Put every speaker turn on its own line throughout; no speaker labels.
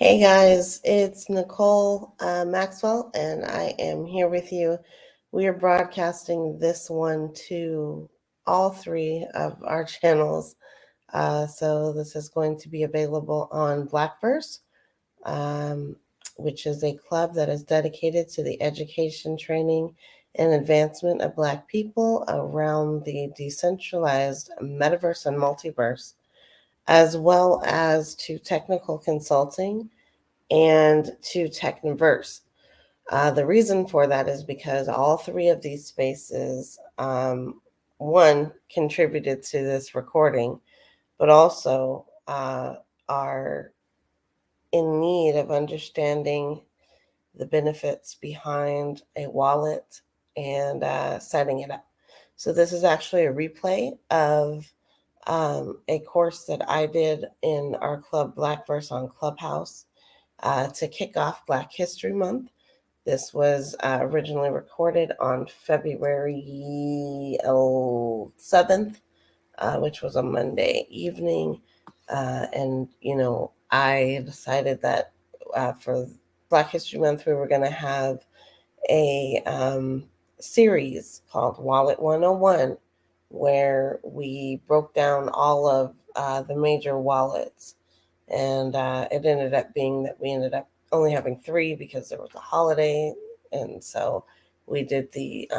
Hey guys, it's NiKole Maxwell, and I am here with you. We are broadcasting this one to all three of our channels. So this is going to be available on Blackverse, which is a club that is dedicated to the education, training, and advancement of Black people around the decentralized metaverse and multiverse, as well as to technical consulting and to Techniverse. The reason for that is because all three of these spaces, one, contributed to this recording, but also are in need of understanding the benefits behind a wallet and setting it up. So this is actually a replay of a course that I did in our club Blackverse on Clubhouse to kick off Black History Month. This was originally recorded on February 7th, which was a Monday evening. I decided that for Black History Month, we were going to have a series called Wallet 101, where we broke down all of the major wallets. And it ended up being that we ended up only having three because there was a holiday. And so we did the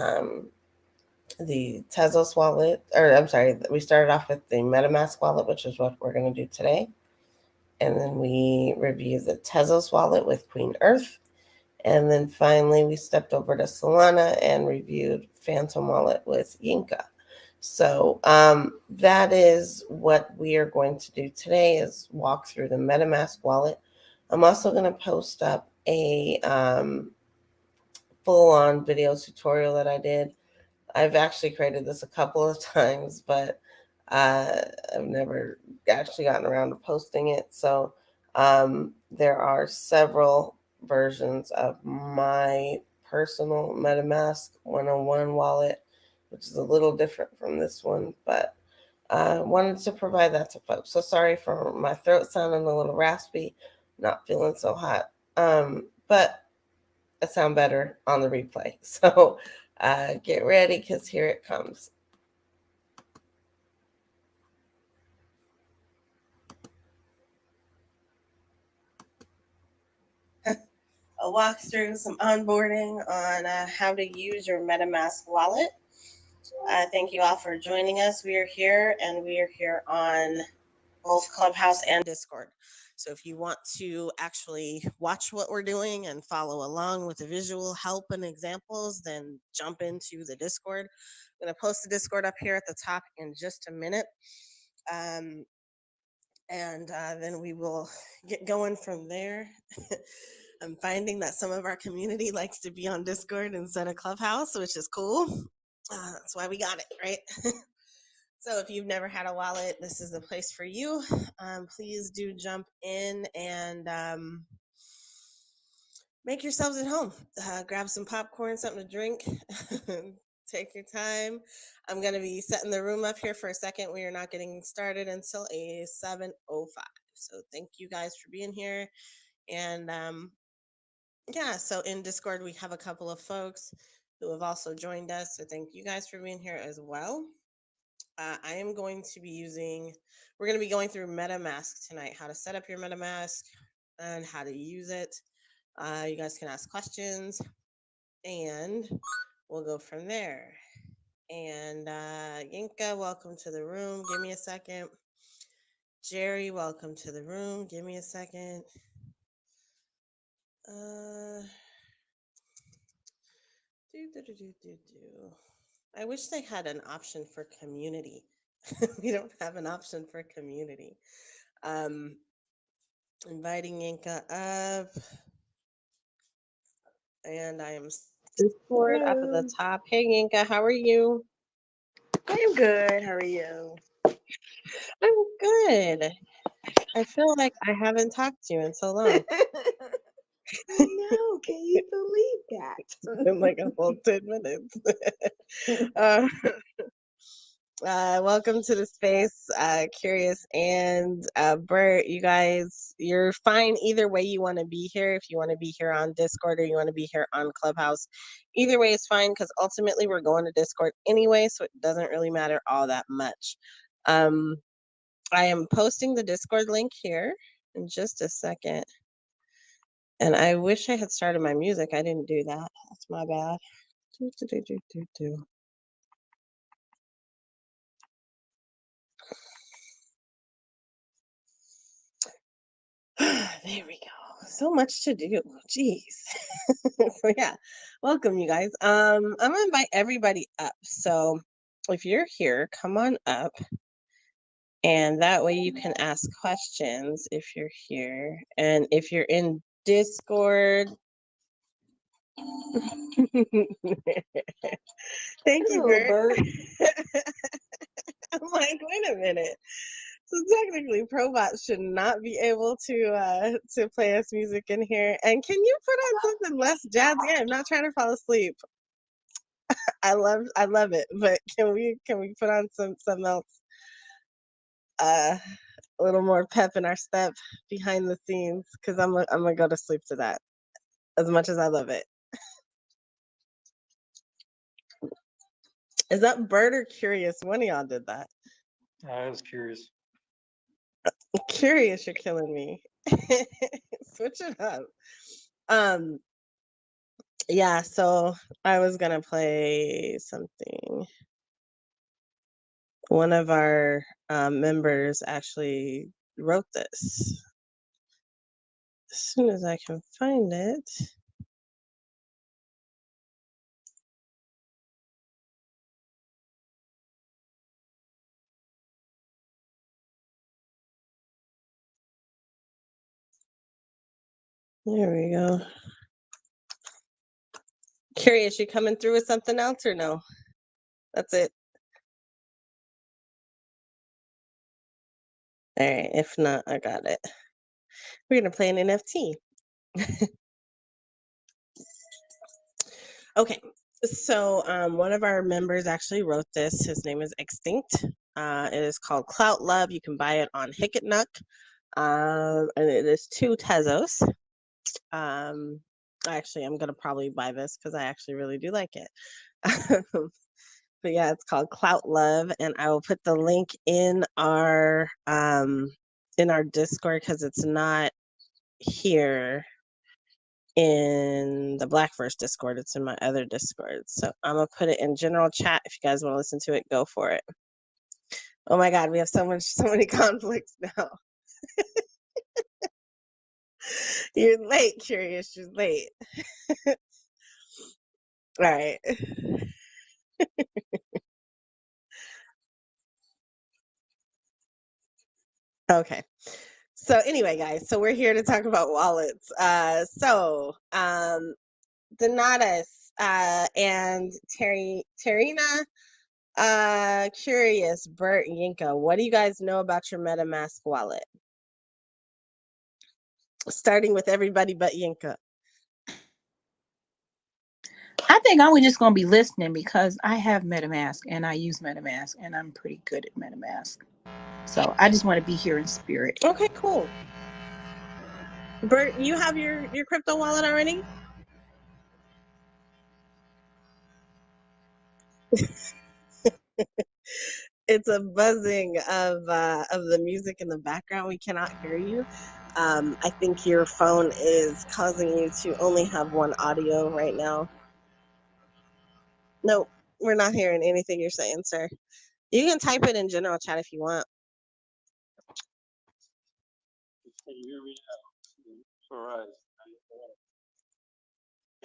Tezos wallet, or I'm sorry, we started off with the Metamask wallet, which is what we're going to do today. And then we reviewed the Tezos wallet with Queen Earth. And then finally, we stepped over to Solana and reviewed Phantom Wallet with Yinka. So that is what we are going to do today, is walk through the MetaMask wallet. I'm also going to post up a full-on video tutorial that I did. I've actually created this a couple of times, but I've never actually gotten around to posting it. So there are several versions of my personal MetaMask 101 wallet, which is a little different from this one, but I wanted to provide that to folks. So sorry for my throat sounding a little raspy, not feeling so hot, but I sound better on the replay. So get ready, because here it comes. I'll walk through some onboarding on how to use your MetaMask wallet. Thank you all for joining us. We are here on both Clubhouse and Discord. So if you want to actually watch what we're doing and follow along with the visual help and examples, then jump into the Discord. I'm going to post the Discord up here at the top in just a minute. And then we will get going from there. I'm finding that some of our community likes to be on Discord instead of Clubhouse, which is cool. That's why we got it, right? So if you've never had a wallet, this is the place for you. Please do jump in and make yourselves at home. Grab some popcorn, something to drink. Take your time. I'm going to be setting the room up here for a second. We are not getting started until a 7:05. So thank you guys for being here. And yeah, so in Discord, we have a couple of folks who have also joined us. So thank you guys for being here as well. I am going to be we're going to be going through MetaMask tonight, how to set up your MetaMask and how to use it. You guys can ask questions and we'll go from there. And Yinka, welcome to the room. Give me a second. Jerry, welcome to the room. Give me a second. I wish they had an option for community. We don't have an option for community. Inviting Yinka up. And I am Discord up at the top. Hey Yinka, how are you?
I'm good. How are you?
I'm good. I feel like I haven't talked to you in so long.
I know. Can you believe that?
It's been like a whole 10 minutes. Welcome to the space, Curious and Bert. You guys, you're fine either way you want to be here. If you want to be here on Discord or you want to be here on Clubhouse, either way is fine because ultimately we're going to Discord anyway, so it doesn't really matter all that much. I am posting the Discord link here in just a second. And I wish I had started my music. I didn't do that. That's my bad. There we go. So much to do. Jeez. So yeah, welcome you guys. I'm gonna invite everybody up. So if you're here, come on up. And that way you can ask questions if you're here. And if you're in Discord. Thank you,
Hello,
Bert.
Bert.
I'm like, wait a minute. So technically, Probot should not be able to play us music in here. And can you put on something less jazzy? I'm not trying to fall asleep. I love it, but can we put on something else? A little more pep in our step behind the scenes, because I'm gonna go to sleep to that. As much as I love it. Is that Bert or Curious? One of y'all did that.
I was curious.
Curious, you're killing me. Switch it up. Yeah, so I was gonna play something. One of our members actually wrote this. As soon as I can find it. There we go. Curious, you coming through with something else or no? That's it. All right, if not, I got it. We're gonna play an NFT. Okay, so one of our members actually wrote this. His name is Extinct. It is called Clout Love. You can buy it on Hicketnook. And it is 2 Tezos. Actually, I'm gonna probably buy this because I actually really do like it. But yeah, it's called Clout Love, and I will put the link in our Discord because it's not here in the Blackverse Discord. It's in my other Discord. So I'm gonna put it in general chat. If you guys want to listen to it, go for it. Oh my God, we have so many conflicts now. You're late, Curious. You're late. All right. Okay. So anyway, guys, so we're here to talk about wallets. Donatus and Terina, Curious, Bert, Yinka, what do you guys know about your MetaMask wallet? Starting with everybody but Yinka.
I think I'm just going to be listening because I have MetaMask and I use MetaMask and I'm pretty good at MetaMask. So I just want to be here in spirit.
Okay, cool. Bert, you have your crypto wallet already? It's a buzzing of the music in the background. We cannot hear you. I think your phone is causing you to only have one audio right now. No, we're not hearing anything you're saying, sir. You can type it in general chat if you want.
Can you hear me now? All right.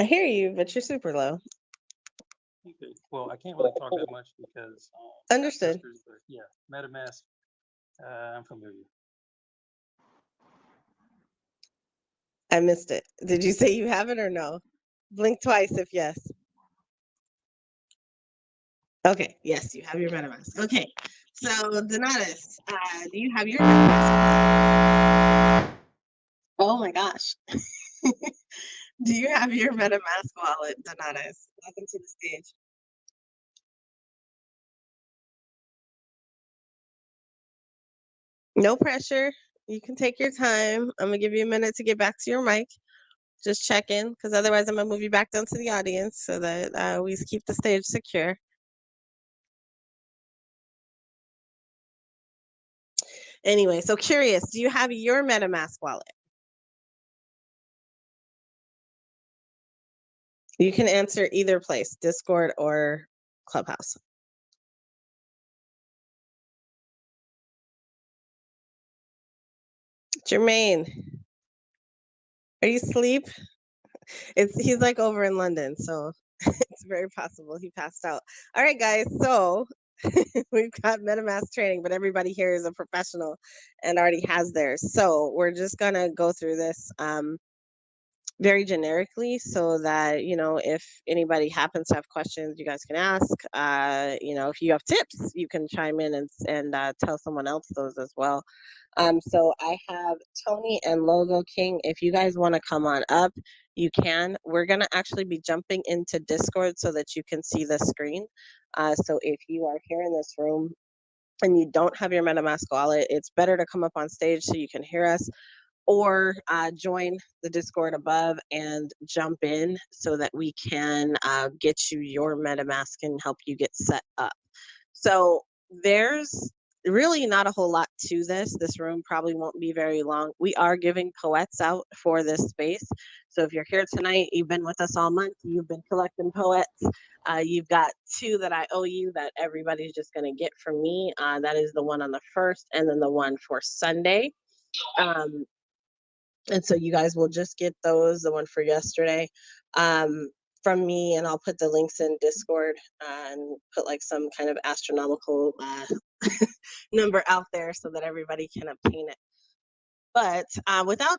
I hear you, but you're super low.
Okay. Well, I can't really talk that much because
Understood.
but yeah, MetaMask, I'm familiar.
I missed it. Did you say you have it or no? Blink twice if yes. Okay, yes, you have your MetaMask. Okay, so Donatus, do you have your MetaMask? Oh my gosh. Do you have your MetaMask wallet, Donatus? Welcome to the stage.
No pressure. You can take your time. I'm gonna give you a minute to get back to your mic. Just check in, because otherwise I'm gonna move you back down to the audience so that we keep the stage secure. Anyway, so curious, do you have your MetaMask wallet? You can answer either place, Discord or Clubhouse. Jermaine, are you asleep? He's like over in London, so it's very possible he passed out. All right, guys, so we've got MetaMask training, but everybody here is a professional and already has theirs. So we're just gonna go through this very generically, so that, you know, if anybody happens to have questions, you guys can ask. You know, if you have tips, you can chime in and tell someone else those as well. So I have Tony and Logo King. If you guys want to come on up, you can. We're going to actually be jumping into Discord so that you can see the screen. So if you are here in this room and you don't have your MetaMask wallet, it's better to come up on stage so you can hear us, or join the Discord above and jump in so that we can get you your MetaMask and help you get set up. So there's really not a whole lot to this. This room probably won't be very long. We are giving poets out for this space. So if you're here tonight, you've been with us all month, you've been collecting poets. You've got 2 that I owe you that everybody's just going to get from me. That is the one on the 1st and then the one for Sunday. And so you guys will just get those, the one for yesterday, from me, and I'll put the links in Discord and put like some kind of astronomical number out there so that everybody can obtain it. But without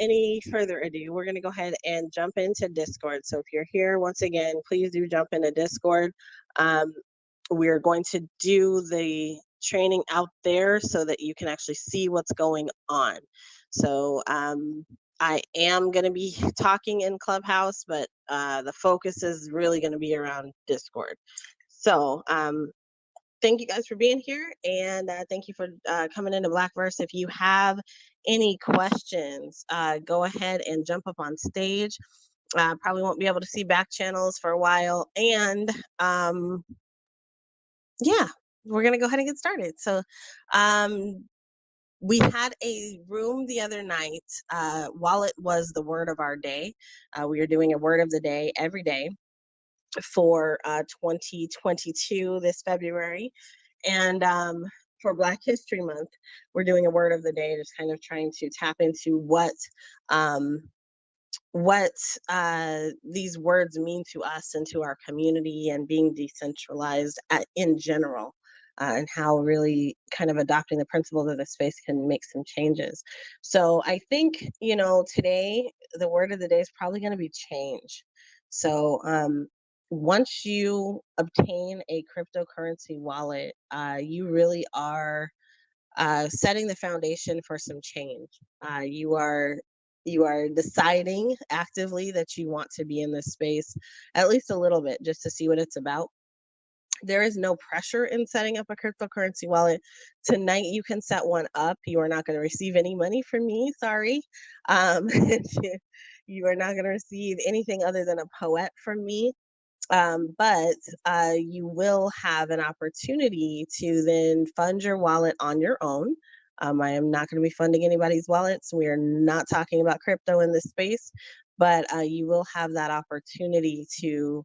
any further ado, we're going to go ahead and jump into Discord. So if you're here, once again, please do jump into Discord. We're going to do the training out there so that you can actually see what's going on. So I am going to be talking in Clubhouse, but the focus is really going to be around Discord. So thank you guys for being here, and thank you for coming into Blackverse. If you have any questions, go ahead and jump up on stage. Probably won't be able to see back channels for a while, and yeah, we're gonna go ahead and get started. So we had a room the other night. Wallet was the word of our day. We are doing a word of the day every day for 2022 this February. And for Black History Month, we're doing a word of the day, just kind of trying to tap into what these words mean to us and to our community, and being decentralized in general, and how really kind of adopting the principles of the space can make some changes. So I think, you know, today the word of the day is probably going to be change. So once you obtain a cryptocurrency wallet, you really are setting the foundation for some change. You are deciding actively that you want to be in this space at least a little bit, just to see what it's about. There is no pressure in setting up a cryptocurrency wallet. Tonight you can set one up. You are not going to receive any money from me, sorry. You are not going to receive anything other than a poet from me. But you will have an opportunity to then fund your wallet on your own. I am not going to be funding anybody's wallets. We are not talking about crypto in this space, but you will have that opportunity to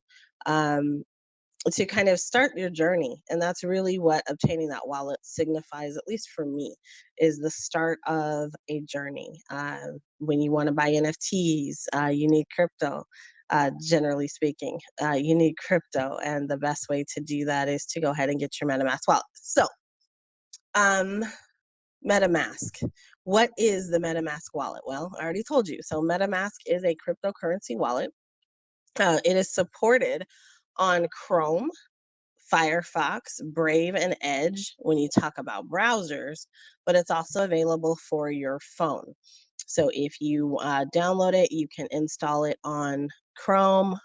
kind of start your journey. And that's really what obtaining that wallet signifies, at least for me, is the start of a journey. When you want to buy NFTs, you need crypto. Generally speaking, you need crypto, and the best way to do that is to go ahead and get your MetaMask wallet. So, MetaMask. What is the MetaMask wallet? Well, I already told you. So, MetaMask is a cryptocurrency wallet. It is supported on Chrome, Firefox, Brave, and Edge when you talk about browsers, but it's also available for your phone. So if you download it, you can install it on Chrome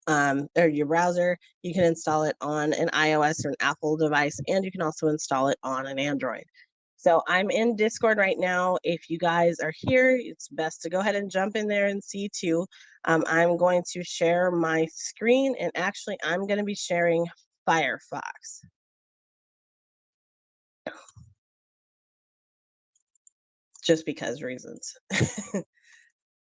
or your browser. You can install it on an iOS or an Apple device, and you can also install it on an Android. So I'm in Discord right now. If you guys are here, it's best to go ahead and jump in there and see too. I'm going to share my screen, and actually I'm going to be sharing Firefox. Just because reasons.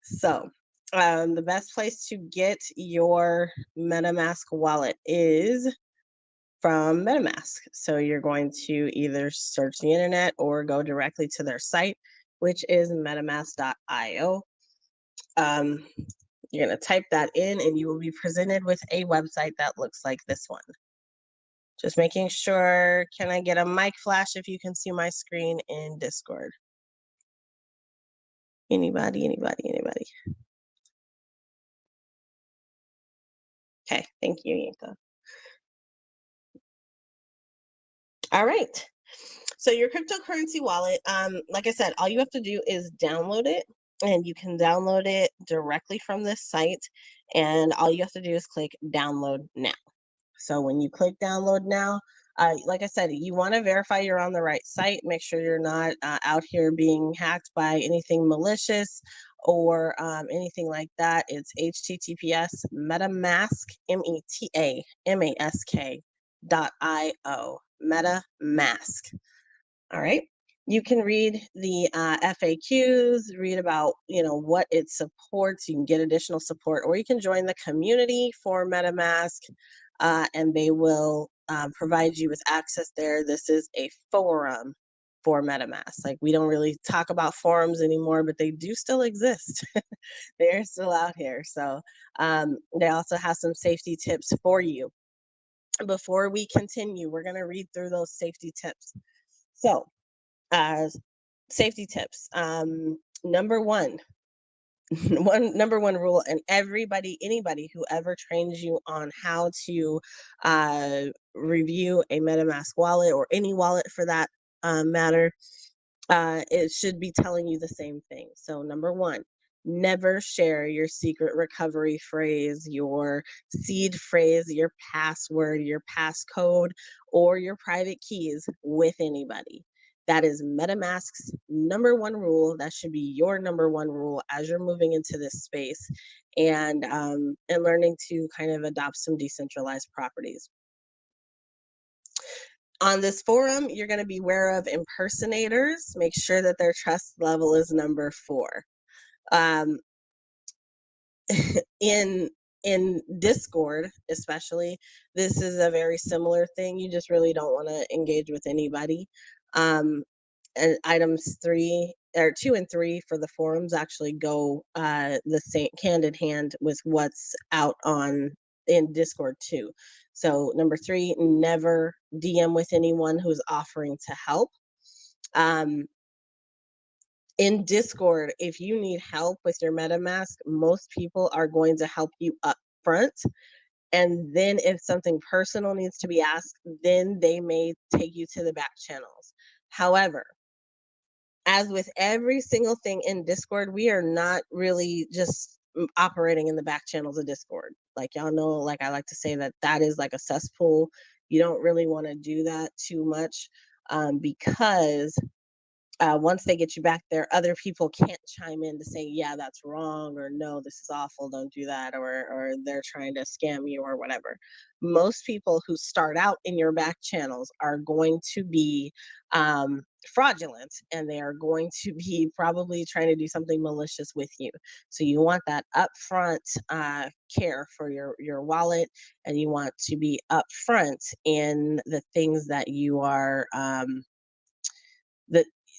So the best place to get your MetaMask wallet is from Metamask. So you're going to either search the internet or go directly to their site, which is metamask.io. You're going to type that in and you will be presented with a website that looks like this one. Just making sure, can I get a mic flash if you can see my screen in Discord? Anybody? Okay, thank you, Yinka. All right. So your cryptocurrency wallet, like I said, all you have to do is download it, and you can download it directly from this site. And all you have to do is click download now. So when you click download now, like I said, you want to verify you're on the right site. Make sure you're not out here being hacked by anything malicious or anything like that. It's https metamask metamask.io metamask. All right. You can read the FAQs, read about what it supports. You can get additional support, or you can join the community for MetaMask, and they will provide you with access there. This is a forum for MetaMask. Like, we don't really talk about forums anymore, but they do still exist. They're still out here. So they also have some safety tips for you. Before we continue, we're going to read through those safety tips. So safety tips. Number one rule, and anybody who ever trains you on how to review a MetaMask wallet, or any wallet for that matter, it should be telling you the same thing. So number one, never share your secret recovery phrase, your seed phrase, your password, your passcode, or your private keys with anybody. That is MetaMask's number one rule. That should be your number one rule as you're moving into this space and learning to kind of adopt some decentralized properties. On this forum, you're going to be aware of impersonators. Make sure that their trust level is number 4. In Discord, especially, this is a very similar thing. You just really don't want to engage with anybody. And items 2 and 3 for the forums actually go the same hand in hand with what's out in Discord too. So number 3, never DM with anyone who's offering to help. In Discord, if you need help with your MetaMask, most people are going to help you up front. And then if something personal needs to be asked, then they may take you to the back channels. However, as with every single thing in Discord, we are not really just operating in the back channels of Discord. Like, y'all know, like I like to say that is like a cesspool. You don't really want to do that too much because once they get you back there, other people can't chime in to say, yeah, that's wrong, or no, this is awful, don't do that, or they're trying to scam you or whatever. Most people who start out in your back channels are going to be fraudulent, and they are going to be probably trying to do something malicious with you. So you want that upfront care for your wallet, and you want to be upfront in the things that you are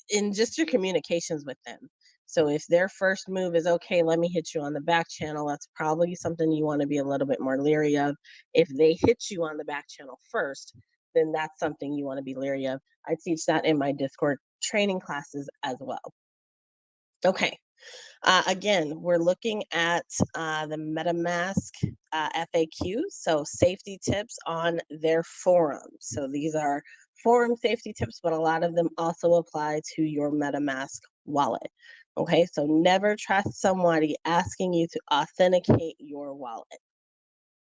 in just your communications with them. So if their first move is, okay, let me hit you on the back channel, that's probably something you want to be a little bit more leery of. If they hit you on the back channel first, then that's something you want to be leery of. I teach that in my Discord training classes as well. Okay. Again, we're looking at the MetaMask FAQ, so safety tips on their forum. So these are forum safety tips, but a lot of them also apply to your MetaMask wallet. Okay, so never trust somebody asking you to authenticate your wallet.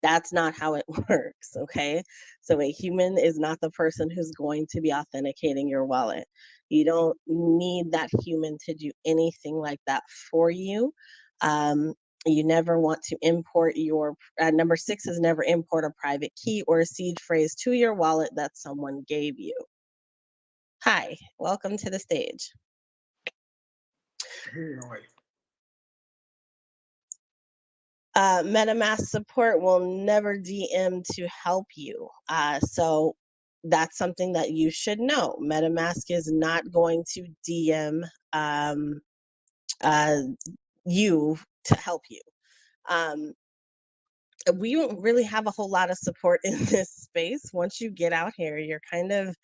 That's not how it works, okay? So a human is not the person who's going to be authenticating your wallet. You don't need that human to do anything like that for you. You never want to import your, number 6 is never import a private key or a seed phrase to your wallet that someone gave you. Hi, welcome to the stage. MetaMask support will never DM to help you. So that's something that you should know. MetaMask is not going to DM you to help you. We don't really have a whole lot of support in this space. Once you get out here, you're kind of,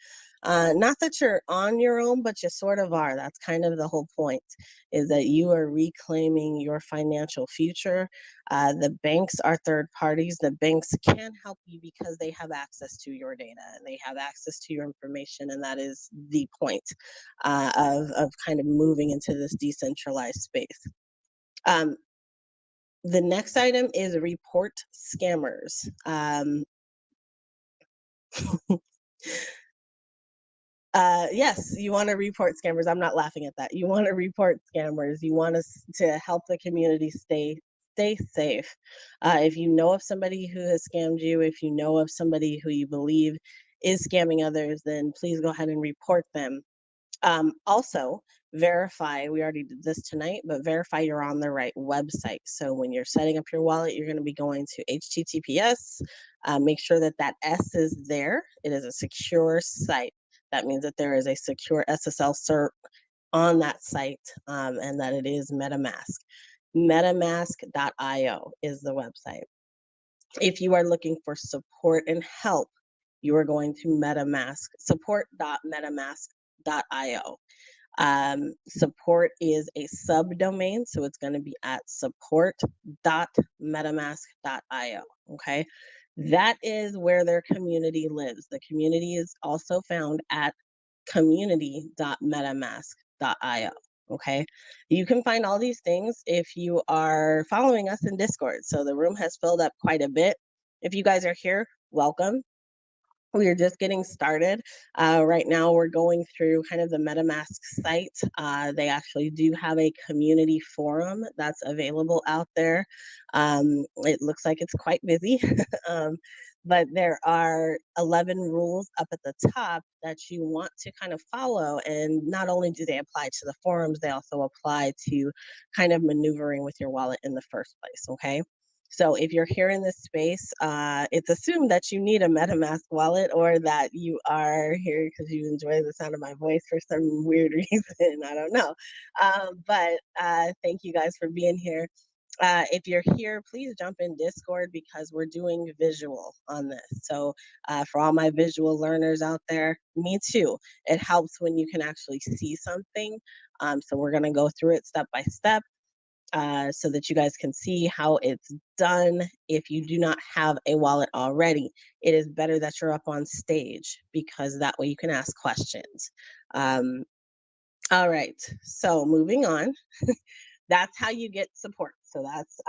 not that you're on your own, but you sort of are. That's kind of the whole point, is that you are reclaiming your financial future. The banks are third parties. The banks can help you because they have access to your data and they have access to your information. And that is the point of kind of moving into this decentralized space. The next item is report scammers. Yes, you want to report scammers. I'm not laughing at that. You want to report scammers. You want to help the community stay safe. If you know of somebody who has scammed you, if you know of somebody who you believe is scamming others, then please go ahead and report them. Also, verify, we already did this tonight, but verify you're on the right website. So when you're setting up your wallet, you're going to be going to HTTPS. Make sure that that S is there. It is a secure site. That means that there is a secure SSL cert on that site, and that it is MetaMask. Metamask.io is the website. If you are looking for support and help, you are going to MetaMask, support.metamask.io. Support is a subdomain, so it's going to be at support.metamask.io. Okay, that is where their community lives. The community is also found at community.metamask.io. Okay, you can find all these things if you are following us in Discord. So the room has filled up quite a bit. If you guys are here, welcome. We are just getting started. Right now, we're going through kind of the MetaMask site. They actually do have a community forum that's available out there. It looks like it's quite busy, but there are 11 rules up at the top that you want to kind of follow. And not only do they apply to the forums, they also apply to kind of maneuvering with your wallet in the first place, okay? So if you're here in this space, it's assumed that you need a MetaMask wallet or that you are here because you enjoy the sound of my voice for some weird reason. I don't know. But thank you guys for being here. If you're here, please jump in Discord because we're doing visual on this. So for all my visual learners out there, me too. It helps when you can actually see something. So we're going to go through it step by step. So that you guys can see how it's done. If you do not have a wallet already, it is better that you're up on stage because that way you can ask questions. All right, so moving on. That's how you get support. So that's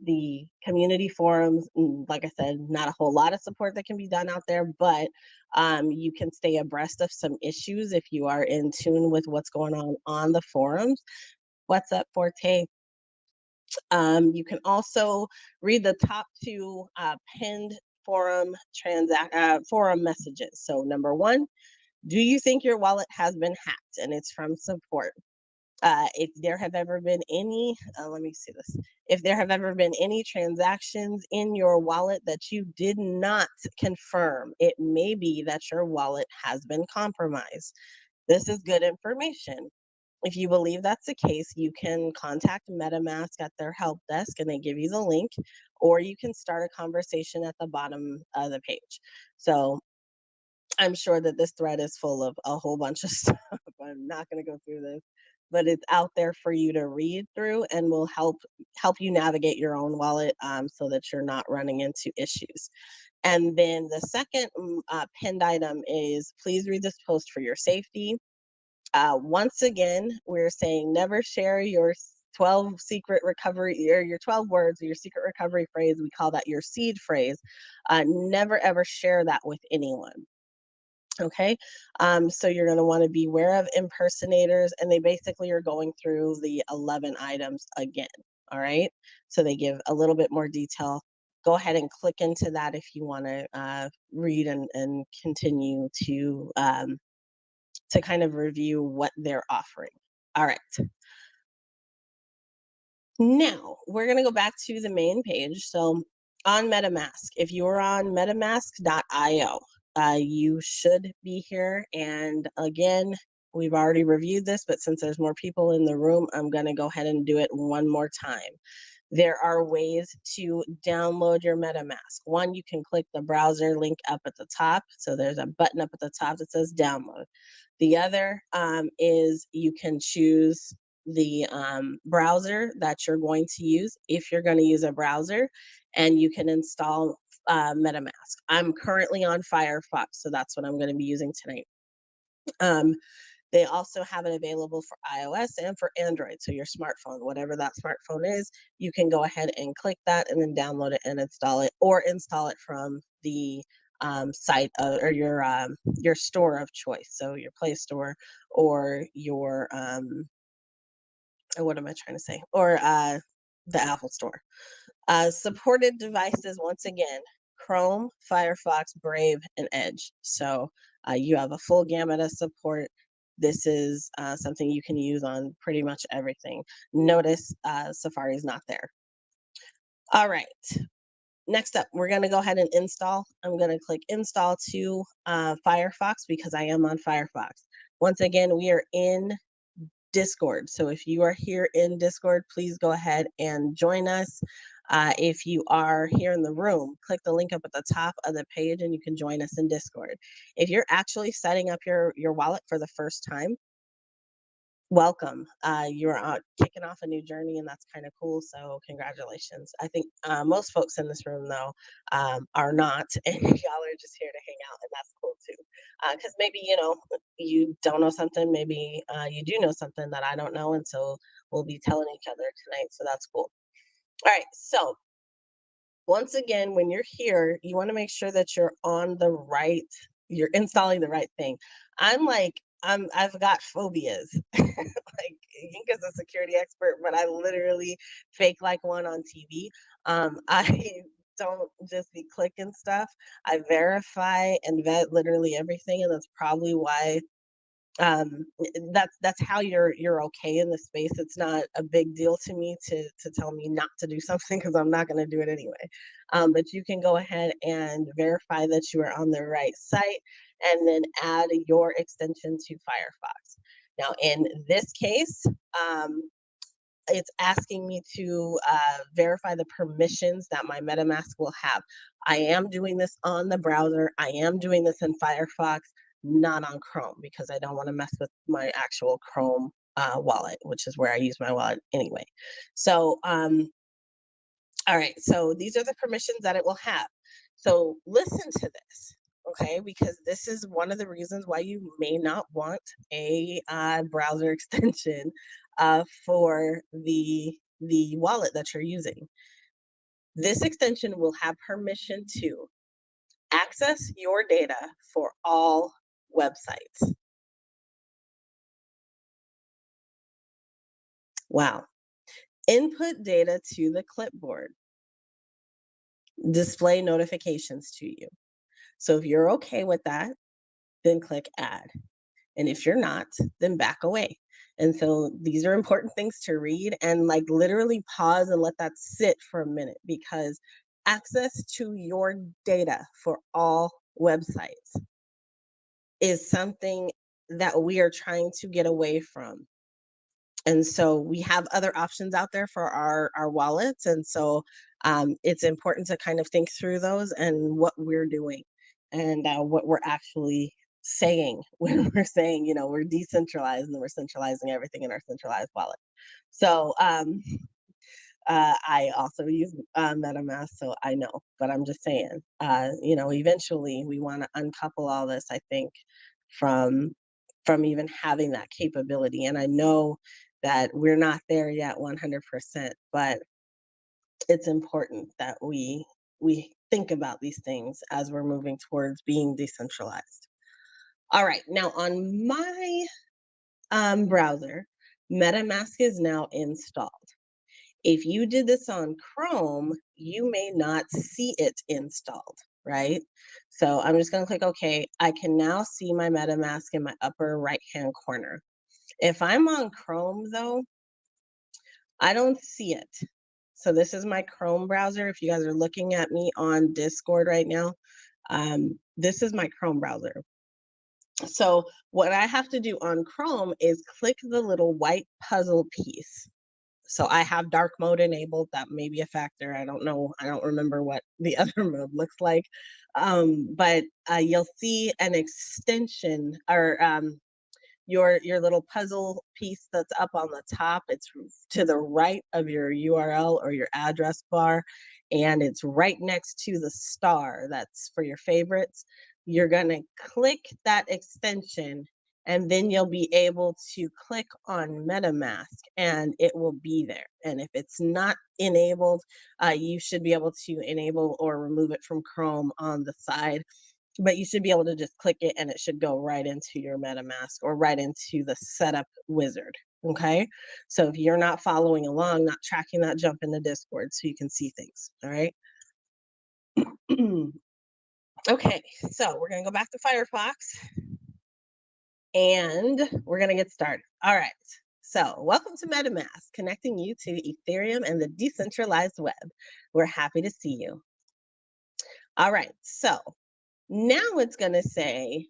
the community forums. Like I said, not a whole lot of support that can be done out there, but you can stay abreast of some issues if you are in tune with what's going on the forums. What's up, Forte? You can also read the top 2 pinned forum messages. So number 1, do you think your wallet has been hacked? And it's from support. If there have ever been any, let me see this. If there have ever been any transactions in your wallet that you did not confirm, it may be that your wallet has been compromised. This is good information. If you believe that's the case, you can contact MetaMask at their help desk and they give you the link, or you can start a conversation at the bottom of the page. So I'm sure that this thread is full of a whole bunch of stuff. I'm not going to go through this, but it's out there for you to read through and will help you navigate your own wallet so that you're not running into issues. And then the second pinned item is please read this post for your safety. Once again, we're saying never share your 12 secret recovery, or your 12 words or your secret recovery phrase. We call that your seed phrase. Never ever share that with anyone. Okay, so you're going to want to be aware of impersonators, and they basically are going through the 11 items again. All right, so they give a little bit more detail. Go ahead and click into that if you want to read and continue to kind of review what they're offering. All right. Now we're going to go back to the main page. So on MetaMask, if you're on metamask.io, you should be here. And again, we've already reviewed this, but since there's more people in the room, I'm going to go ahead and do it one more time. There are ways to download your MetaMask. One, you can click the browser link up at the top. So there's a button up at the top that says download. The other is you can choose the browser that you're going to use if you're going to use a browser, and you can install MetaMask. I'm currently on Firefox, so that's what I'm going to be using tonight. They also have it available for iOS and for Android. So your smartphone, whatever that smartphone is, you can go ahead and click that and then download it and install it, or install it from the site or your store of choice. So your Play Store or your what am I trying to say? Or the Apple Store. Supported devices, once again, Chrome, Firefox, Brave, and Edge. So you have a full gamut of support. This is something you can use on pretty much everything. Notice Safari is not there. All right. Next up, we're going to go ahead and install. I'm going to click install to Firefox because I am on Firefox. Once again, we are in Discord. So if you are here in Discord, please go ahead and join us. If you are here in the room, click the link up at the top of the page and you can join us in Discord. If you're actually setting up your wallet for the first time, welcome. You're kicking off a new journey, and that's kind of cool. So congratulations. I think most folks in this room, though, are not, and y'all are just here to hang out, and that's cool too. Because maybe, you don't know something, maybe you do know something that I don't know, and so we'll be telling each other tonight, so that's cool. All right, so once again, when you're here, you want to make sure that you're you're installing the right thing. I've got phobias. Like Yinka's a security expert, but I literally fake like one on TV. I don't just be clicking stuff. I verify and vet literally everything, and that's probably why that's how you're okay in the space. It's not a big deal to me to tell me not to do something because I'm not going to do it anyway. But you can go ahead and verify that you are on the right site and then add your extension to Firefox. Now in this case, it's asking me to verify the permissions that my MetaMask will have. I am doing this on the browser. I am doing this in Firefox, not on Chrome, because I don't want to mess with my actual Chrome wallet, which is where I use my wallet anyway. So, all right, so these are the permissions that it will have. So listen to this, okay? Because this is one of the reasons why you may not want a browser extension for the wallet that you're using. This extension will have permission to access your data for all websites. Wow. Input data to the clipboard. Display notifications to you. So if you're okay with that, then click add. And if you're not, then back away. And so these are important things to read and like literally pause and let that sit for a minute, because access to your data for all websites is something that we are trying to get away from. And so we have other options out there for our wallets. And so it's important to kind of think through those and what we're doing and what we're actually saying when we're saying, we're decentralized and we're centralizing everything in our centralized wallet. So I also use MetaMask, so I know, but I'm just saying, eventually we want to uncouple all this, I think, from even having that capability. And I know that we're not there yet 100%, but it's important that we think about these things as we're moving towards being decentralized. All right, now on my browser, MetaMask is now installed. If you did this on Chrome, you may not see it installed, right? So I'm just gonna click OK. I can now see my MetaMask in my upper right-hand corner. If I'm on Chrome though, I don't see it. So this is my Chrome browser. If you guys are looking at me on Discord right now, this is my Chrome browser. So what I have to do on Chrome is click the little white puzzle piece. So I have dark mode enabled. That may be a factor. I don't know. I don't remember what the other mode looks like. But you'll see an extension or your little puzzle piece that's up on the top. It's to the right of your URL or your address bar, and it's right next to the star that's for your favorites. You're going to click that extension, and then you'll be able to click on MetaMask and it will be there. And if it's not enabled, you should be able to enable or remove it from Chrome on the side. But you should be able to just click it and it should go right into your MetaMask or right into the setup wizard. Okay. So if you're not following along, not tracking that, jump in the Discord so you can see things. All right. Okay. So we're going to go back to Firefox and we're going to get started. All right. So welcome to MetaMask, connecting you to Ethereum and the decentralized web. We're happy to see you. All right. So now it's going to say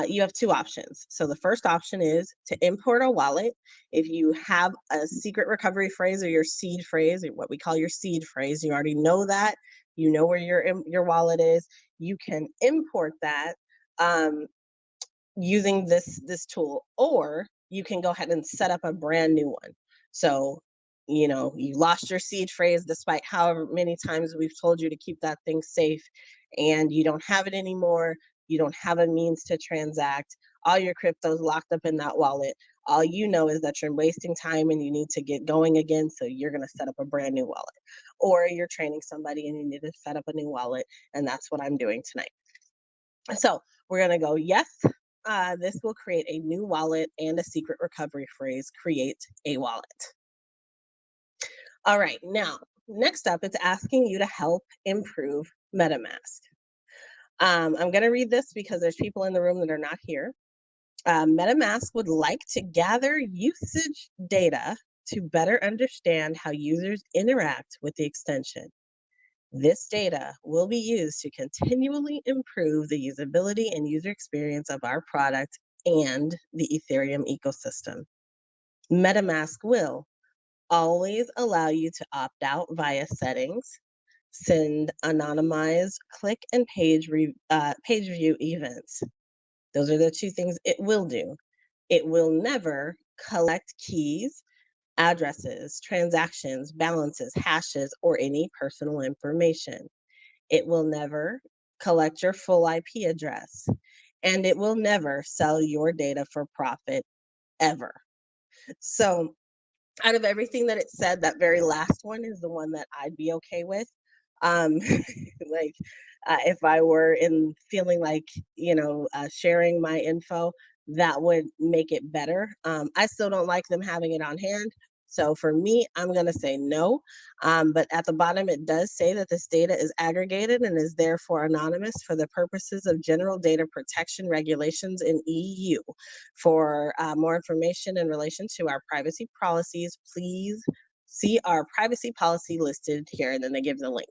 you have two options. So the first option is to import a wallet. If you have a secret recovery phrase or your seed phrase, or what we call your seed phrase, you already know that. You know where your wallet is. You can import that using this tool, or you can go ahead and set up a brand new one. So, you know, you lost your seed phrase despite however many times we've told you to keep that thing safe, and you don't have it anymore. You don't have a means to transact. All your crypto's locked up in that wallet. All you know is that you're wasting time and you need to get going again. So you're going to set up a brand new wallet, or you're training somebody and you need to set up a new wallet. And that's what I'm doing tonight. So we're going to go, yes, this will create a new wallet and a secret recovery phrase, create a wallet. All right, now, next up, it's asking you to help improve MetaMask. I'm going to read this because there's people in the room that are not here. MetaMask would like to gather usage data to better understand how users interact with the extension. This data will be used to continually improve the usability and user experience of our product and the Ethereum ecosystem. MetaMask will always allow you to opt out via settings, send anonymized click and page view events. Those are the two things it will do. It will never collect keys, addresses, transactions, balances, hashes, or any personal information. It will never collect your full IP address, and it will never sell your data for profit ever. So out of everything that it said, that very last one is the one that I'd be okay with. Like if I were in feeling like, you know, sharing my info, that would make it better. I still don't like them having it on hand. So for me, I'm going to say no. But at the bottom, it does say that this data is aggregated and is therefore anonymous for the purposes of general data protection regulations in EU. For more information in relation to our privacy policies, please see our privacy policy listed here, and then they give the link.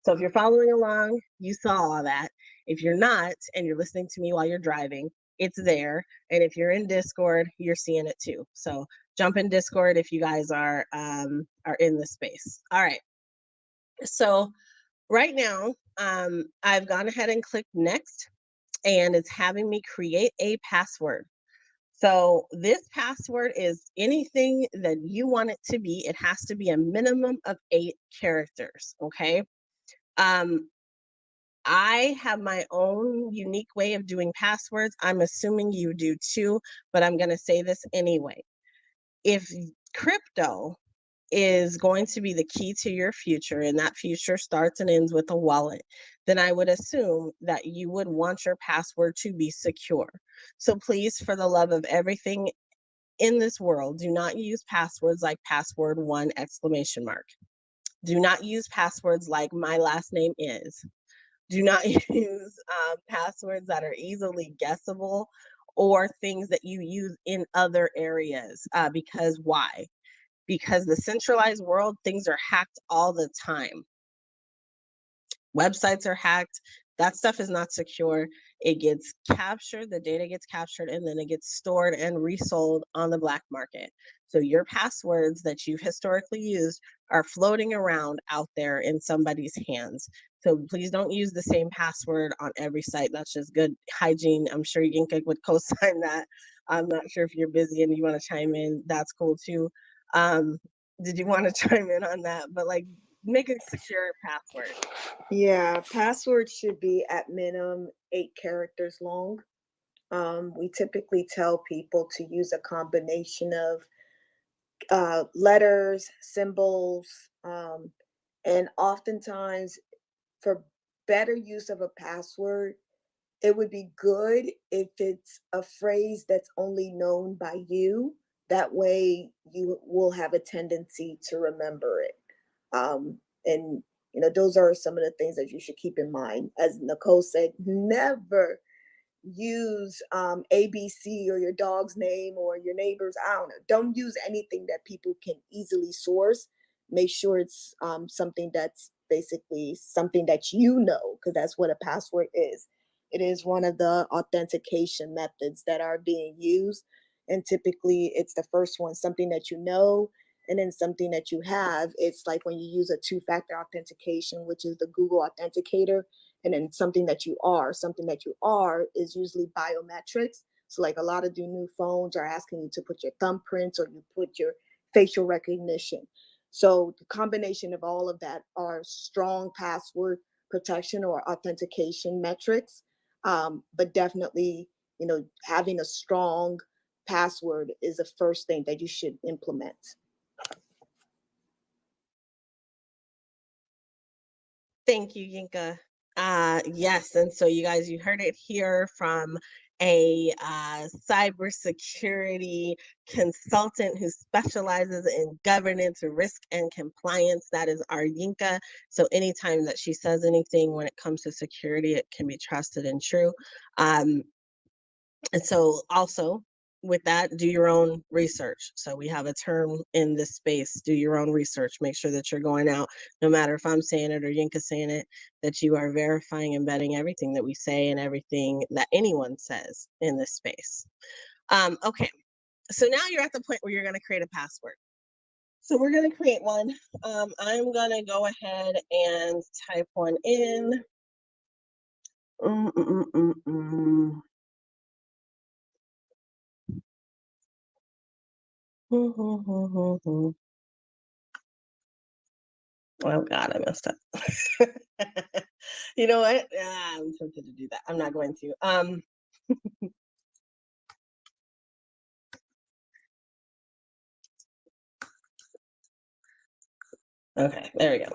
So if you're following along, you saw all that. If you're not, and you're listening to me while you're driving, it's there. And if you're in Discord, you're seeing it too. So jump in Discord if you guys are in the space. All right. So right now, I've gone ahead and clicked next, and it's having me create a password. So this password is anything that you want it to be. It has to be a minimum of 8 characters, okay? I have my own unique way of doing passwords. I'm assuming you do too, but I'm going to say this anyway. if crypto is going to be the key to your future, and that future starts and ends with a wallet, then I would assume that you would want your password to be secure. So please, for the love of everything in this world, do not use passwords like password1 exclamation mark. Do not use passwords like my last name is. Do not use passwords that are easily guessable or things that you use in other areas. Because why? Because the centralized world, things are hacked all the time. Websites are hacked. That stuff is not secure. It gets captured, the data gets captured, and then it gets stored and resold on the black market. So your passwords that you've historically used are floating around out there in somebody's hands. So please don't use the same password on every site. That's just good hygiene. I'm sure Yinka would co-sign that. I'm not sure if you're busy and you want to chime in. That's cool too. Did you want to chime in on that? But like, make a secure password.
Yeah, passwords should be at minimum 8 characters long. We typically tell people to use a combination of letters, symbols, and oftentimes for better use of a password, it would be good if it's a phrase that's only known by you. That way you will have a tendency to remember it. And those are some of the things that you should keep in mind. As NiKole said, never use ABC or your dog's name or your neighbor's, I don't know. Don't use anything that people can easily source. Make sure it's something that's basically something that because that's what a password is. It is one of the authentication methods that are being used. And typically it's the first one, something that and then something that you have. It's like when you use a two-factor authentication, which is the Google Authenticator, and then something that you are is usually biometrics. So like a lot of the new phones are asking you to put your thumbprints or you put your facial recognition. So the combination of all of that are strong password protection or authentication metrics. But definitely, having a strong password is the first thing that you should implement.
Thank you, Yinka. Yes, and so you guys, you heard it here from a cybersecurity consultant who specializes in governance, risk, and compliance. That is our Yinka. So anytime that she says anything when it comes to security, it can be trusted and true. And so also with that, do your own research. So we have a term in this space, do your own research. Make sure that you're going out, no matter if I'm saying it or Yinka saying it, that you are verifying and vetting everything that we say and everything that anyone says in this space. Okay, so now you're at the point where you're gonna create a password. So we're gonna create one. I'm gonna go ahead and type one in. Oh God, I messed up. You know what? I'm tempted to do that. I'm not going to. Okay, there we go.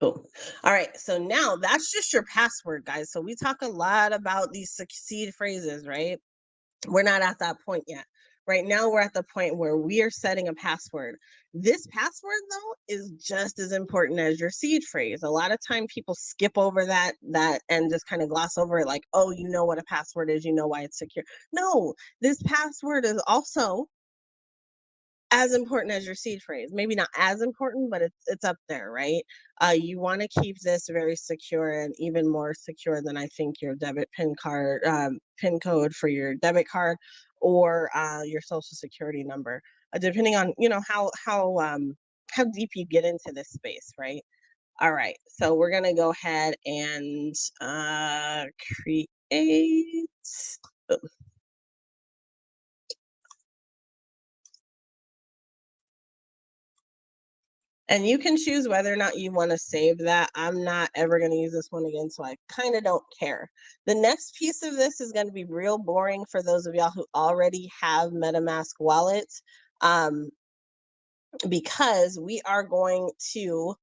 Cool. All right, so now that's just your password, guys. So we talk a lot about these seed phrases, right? We're not at that point yet. Right now, we're at the point where we are setting a password. This password, though, is just as important as your seed phrase. A lot of time people skip over that and just kind of gloss over it like, oh, you know what a password is, you know why it's secure. No, this password is also as important as your seed phrase. Maybe not as important, but it's up there, right? You want to keep this very secure and even more secure than I think your debit PIN code for your debit card or your social security number, depending on how deep you get into this space, right? All right, so we're gonna go ahead and create. And you can choose whether or not you want to save that. I'm not ever going to use this one again, so I kind of don't care. The next piece of this is going to be real boring for those of y'all who already have MetaMask wallets, because we are going to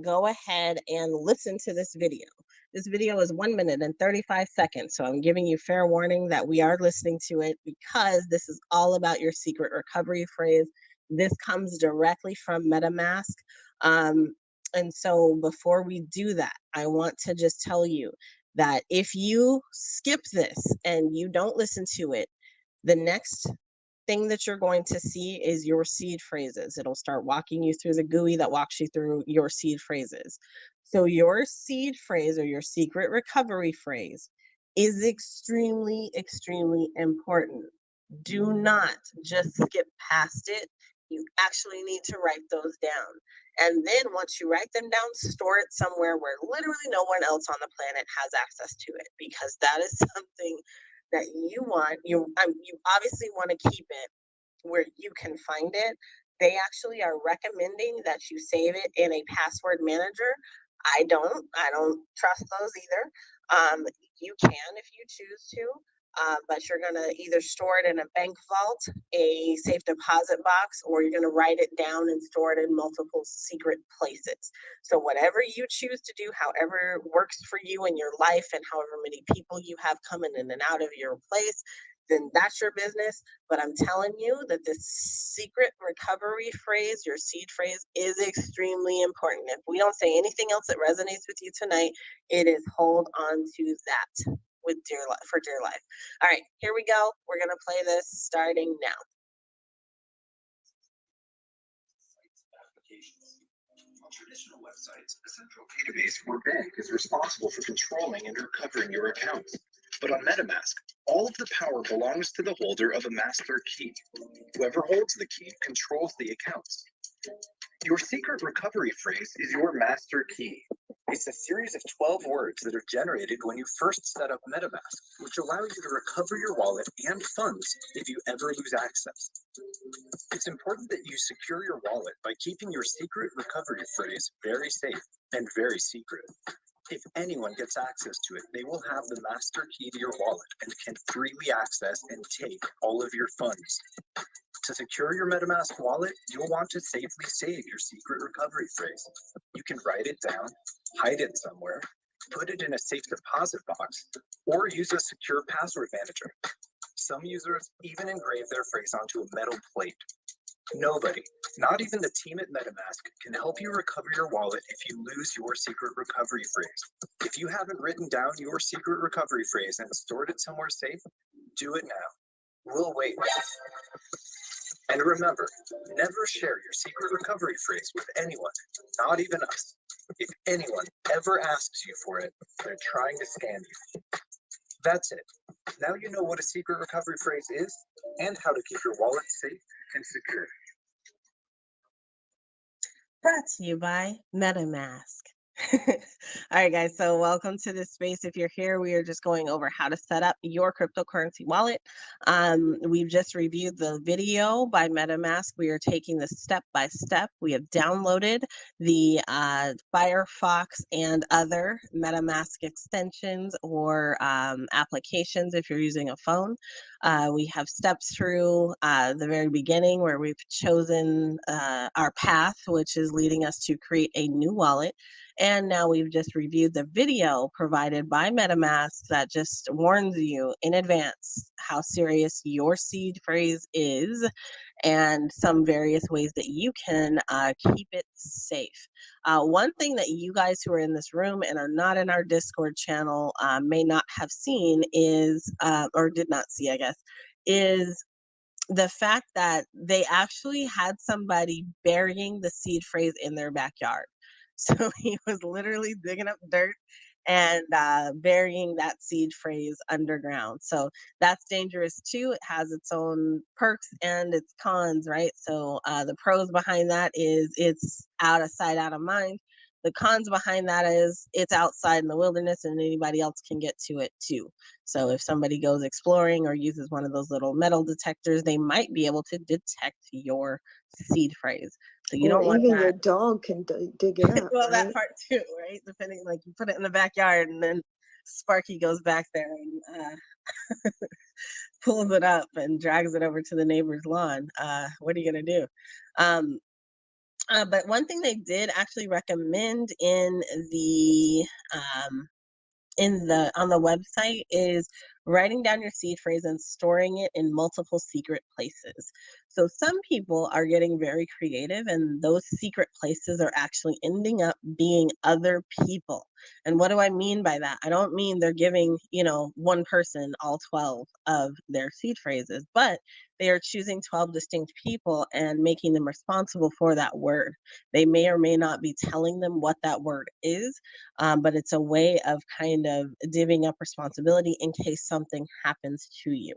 go ahead and listen to this video. This video is 1 minute and 35 seconds, so I'm giving you fair warning that we are listening to it because this is all about your secret recovery phrase. This comes directly from MetaMask. And so before we do that, I want to just tell you that if you skip this and you don't listen to it, the next thing that you're going to see is your seed phrases. It'll start walking you through the GUI that walks you through your seed phrases. So your seed phrase or your secret recovery phrase is extremely, extremely important. Do not just skip past it. You actually need to write those down. And then once you write them down, store it somewhere where literally no one else on the planet has access to it, because that is something that you want. You obviously want to keep it where you can find it. They actually are recommending that you save it in a password manager. I don't trust those either. You can if you choose to, but you're gonna either store it in a bank vault, a safe deposit box, or you're gonna write it down and store it in multiple secret places. So whatever you choose to do, however works for you in your life and however many people you have coming in and out of your place, then that's your business. But I'm telling you that this secret recovery phrase, your seed phrase, is extremely important. If we don't say anything else that resonates with you tonight, it is hold on to that with for dear life. All right, here we go. We're gonna play this starting now.
On traditional websites, a central database or bank is responsible for controlling and recovering your accounts. But on MetaMask, all of the power belongs to the holder of a master key. Whoever holds the key controls the accounts. Your secret recovery phrase is your master key. It's a series of 12 words that are generated when you first set up MetaMask, which allow you to recover your wallet and funds if you ever lose access. It's important that you secure your wallet by keeping your secret recovery phrase very safe and very secret. If anyone gets access to it, they will have the master key to your wallet and can freely access and take all of your funds. To secure your MetaMask wallet, you'll want to safely save your secret recovery phrase. You can write it down, hide it somewhere, put it in a safe deposit box, or use a secure password manager. Some users even engrave their phrase onto a metal plate. Nobody, not even the team at MetaMask, can help you recover your wallet if you lose your secret recovery phrase. If you haven't written down your secret recovery phrase and stored it somewhere safe, do it now. We'll wait. And remember, never share your secret recovery phrase with anyone, not even us. If anyone ever asks you for it, they're trying to scam you. That's it. Now you know what a secret recovery phrase is and how to keep your wallet safe and secure.
Brought to you by MetaMask. All right, guys, so welcome to this space. If you're here, we are just going over how to set up your cryptocurrency wallet. We've just reviewed the video by MetaMask. We are taking this step by step. We have downloaded the Firefox and other MetaMask extensions or applications if you're using a phone. We have steps through the very beginning where we've chosen our path, which is leading us to create a new wallet. And now we've just reviewed the video provided by MetaMask that just warns you in advance how serious your seed phrase is and some various ways that you can keep it safe. One thing that you guys who are in this room and are not in our Discord channel may not have seen is, or did not see, I guess, is the fact that they actually had somebody burying the seed phrase in their backyard. So he was literally digging up dirt and burying that seed phrase underground. So that's dangerous too. It has its own perks and its cons, right? So the pros behind that is it's out of sight, out of mind. The cons behind that is it's outside in the wilderness and anybody else can get to it too. So if somebody goes exploring or uses one of those little metal detectors, they might be able to detect your seed phrase. So you
Or
don't want
even
that.
your dog can dig it up.
Well,
right?
that part too, right? Depending, like you put it in the backyard and then Sparky goes back there and pulls it up and drags it over to the neighbor's lawn. What are you gonna do? But one thing they did actually recommend um, on the website is writing down your seed phrase and storing it in multiple secret places. So some people are getting very creative and those secret places are actually ending up being other people. And what do I mean by that? I don't mean they're giving, one person all 12 of their seed phrases, but they are choosing 12 distinct people and making them responsible for that word. They may or may not be telling them what that word is, but it's a way of kind of divvying up responsibility in case something happens to you.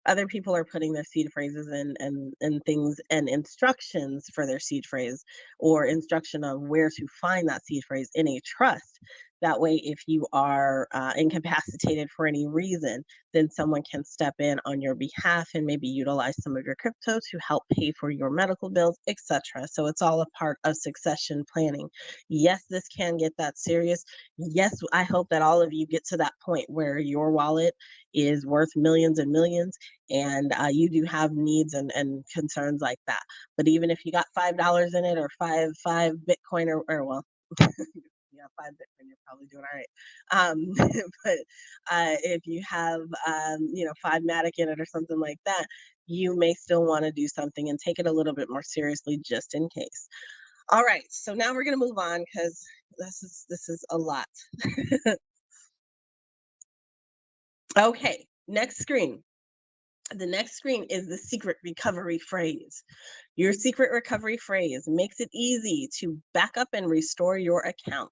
Other people are putting their seed phrases and things and instructions for their seed phrase or instruction on where to find that seed phrase in a trust. That way, if you are incapacitated for any reason, then someone can step in on your behalf and maybe utilize some of your crypto to help pay for your medical bills, etc. So it's all a part of succession planning. Yes, this can get that serious. Yes, I hope that all of you get to that point where your wallet is worth millions and millions and you do have needs and concerns like that. But even if you got $5 in it or five Bitcoin or well, yeah, 5 Bitcoin, you're probably doing all right. But if you have 5 Matic in it or something like that, you may still want to do something and take it a little bit more seriously just in case. All right, so now we're gonna move on because this is a lot. Okay, next screen. The next screen is the secret recovery phrase. Your secret recovery phrase makes it easy to back up and restore your account.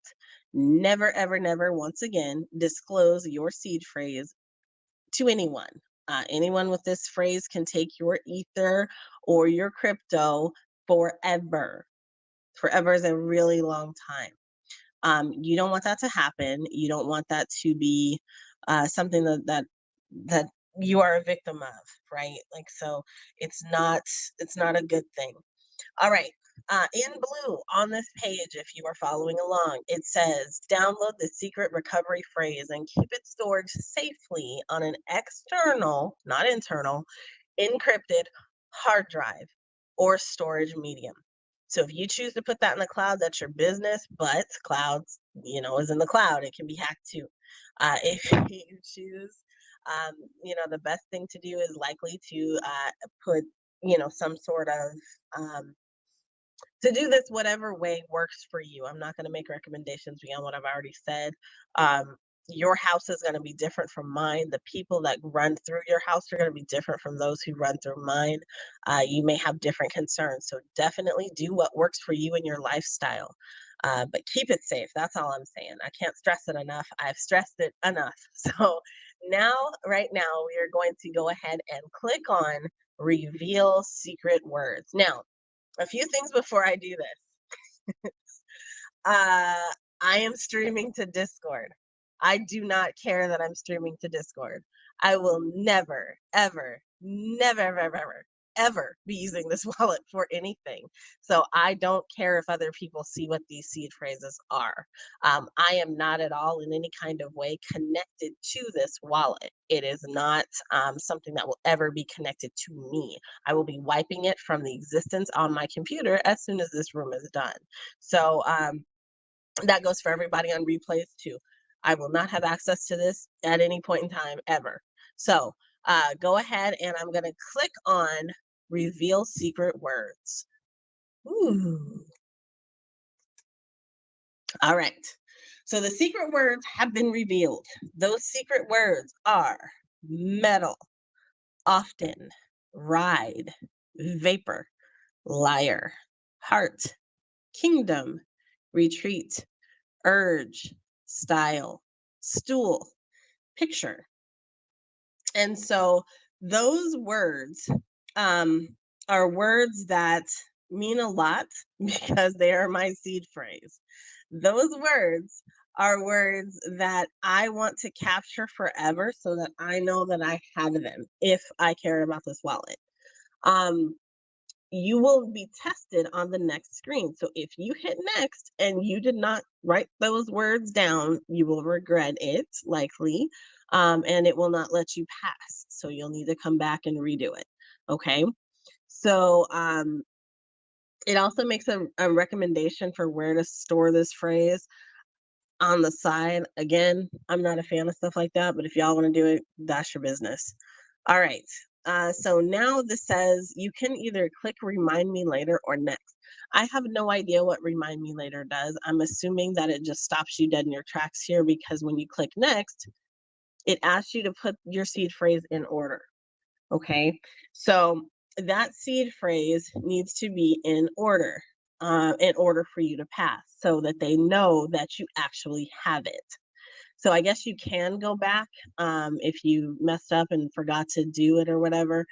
Never, ever, never once again disclose your seed phrase to anyone. Anyone with this phrase can take your Ether or your crypto forever. Forever is a really long time. You don't want that to happen. You don't want that to be something that you are a victim of, right? Like, so it's not a good thing. All right. In blue on this page, if you are following along, it says download the secret recovery phrase and keep it stored safely on an external, not internal, encrypted hard drive or storage medium. So if you choose to put that in the cloud, that's your business, but clouds, is in the cloud. It can be hacked too. If you choose, the best thing to do is likely to put, some sort of to do this whatever way works for you. I'm not going to make recommendations beyond what I've already said. Your house is going to be different from mine. The people that run through your house are going to be different from those who run through mine. You may have different concerns. So definitely do what works for you and your lifestyle. But keep it safe. That's all I'm saying. I can't stress it enough. I've stressed it enough. So right now, we are going to go ahead and click on reveal secret words. Now, a few things before I do this. I am streaming to Discord. I do not care that I'm streaming to Discord. I will never, ever, never, ever, ever, ever be using this wallet for anything. So I don't care if other people see what these seed phrases are. I am not at all in any kind of way connected to this wallet. It is not something that will ever be connected to me. I will be wiping it from the existence on my computer as soon as this room is done. So that goes for everybody on replays too. I will not have access to this at any point in time ever. So go ahead and I'm going to click on reveal secret words. Ooh. All right. So the secret words have been revealed. Those secret words are metal, often, ride, vapor, liar, heart, kingdom, retreat, urge, style, stool, picture. And so those words are words that mean a lot because they are my seed phrase. Those words are words that I want to capture forever so that I know that I have them if I care about this wallet. You will be tested on the next screen. So if you hit next and you did not write those words down, you will regret it likely, and it will not let you pass. So you'll need to come back and redo it. Okay. So it also makes a recommendation for where to store this phrase on the side. Again, I'm not a fan of stuff like that, but if y'all want to do it, that's your business. All right. So now this says you can either click remind me later or next. I have no idea what remind me later does. I'm assuming that it just stops you dead in your tracks here because when you click next, it asks you to put your seed phrase in order. Okay. So that seed phrase needs to be in order for you to pass so that they know that you actually have it. So I guess you can go back if you messed up and forgot to do it or whatever.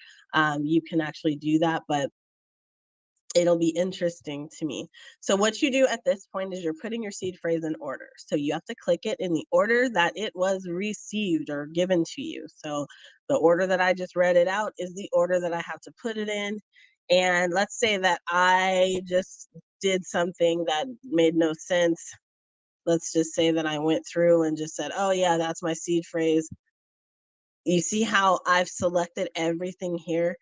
You can actually do that, but it'll be interesting to me. So what you do at this point is you're putting your seed phrase in order. So you have to click it in the order that it was received or given to you. So the order that I just read it out is the order that I have to put it in. And let's say that I just did something that made no sense. Let's just say that I went through and just said, oh yeah, that's my seed phrase. You see how I've selected everything here?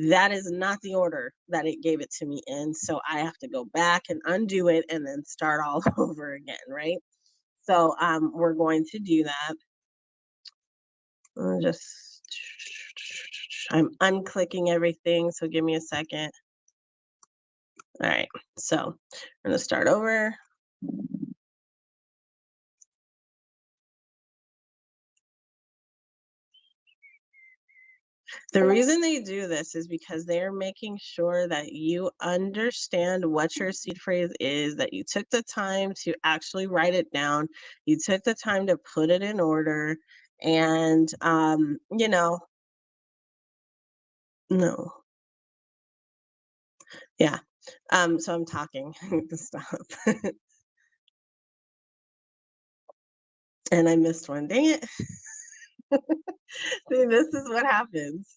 That is not the order that it gave it to me in. So I have to go back and undo it and then start all over again, right? So we're going to do that. I'm unclicking everything, so give me a second. All right, so I'm gonna start over. The reason they do this is because they're making sure that you understand what your seed phrase is, that you took the time to actually write it down, you took the time to put it in order, and you know, no. Yeah. So I'm talking. I need to stop. And I missed one. Dang it. See, this is what happens.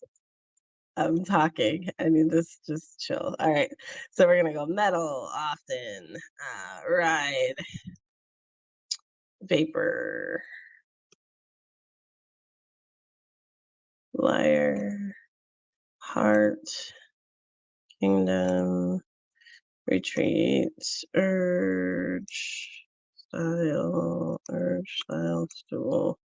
I'm talking. I need to just chill. All right. So we're gonna go metal, often, ride, vapor, liar, heart, kingdom, retreat, urge, style, stool.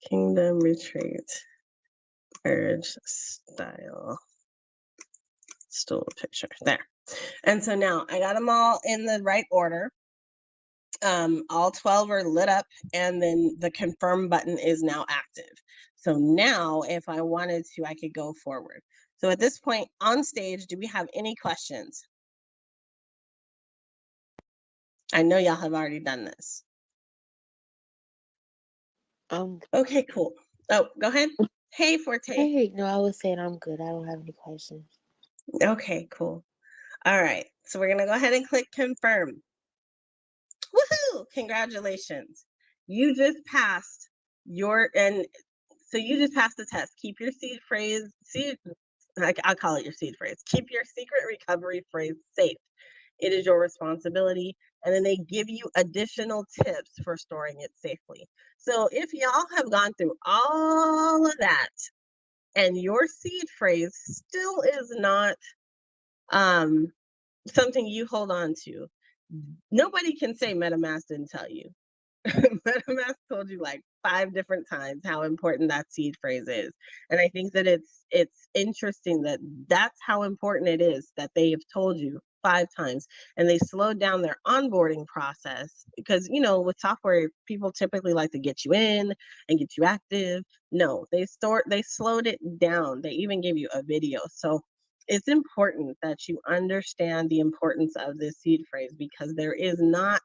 Kingdom, retreat, urge, style, stool picture. There. And so now I got them all in the right order. All 12 are lit up, and then the confirm button is now active. So now if I wanted to, I could go forward. So at this point on stage, do we have any questions? I know y'all have already done this. Okay, cool. Oh, go ahead. Hey, Forte.
Hey, no, I was saying I'm good. I don't have any questions.
Okay, cool. All right, so we're gonna go ahead and click confirm. Woohoo! Congratulations. You just passed you just passed the test. Keep your seed phrase, I'll call it your seed phrase. Keep your secret recovery phrase safe. It is your responsibility. And then they give you additional tips for storing it safely. So if y'all have gone through all of that and your seed phrase still is not something you hold on to, nobody can say MetaMask didn't tell you. MetaMask told you like 5 different times how important that seed phrase is. And I think that it's interesting that that's how important it is that they have told you 5 times, and they slowed down their onboarding process because, you know, with software, people typically like to get you in and get you active. No, they slowed it down. They even gave you a video. So it's important that you understand the importance of this seed phrase because there is not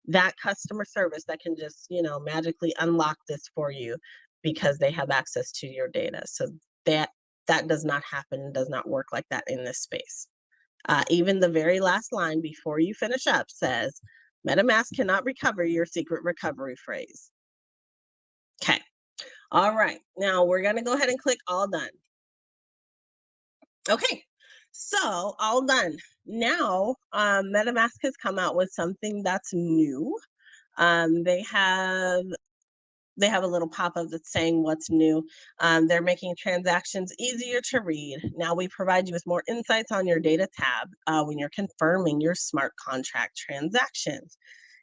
that customer service that can just, you know, magically unlock this for you. because they have access to your data. So that does not happen, does not work like that in this space. Even the very last line before you finish up says, MetaMask cannot recover your secret recovery phrase. Okay. All right. Now we're going to go ahead and click all done. Okay. So all done. Now, MetaMask has come out with something that's new. They have a little pop-up that's saying what's new. They're making transactions easier to read. Now we provide you with more insights on your data tab when you're confirming your smart contract transactions.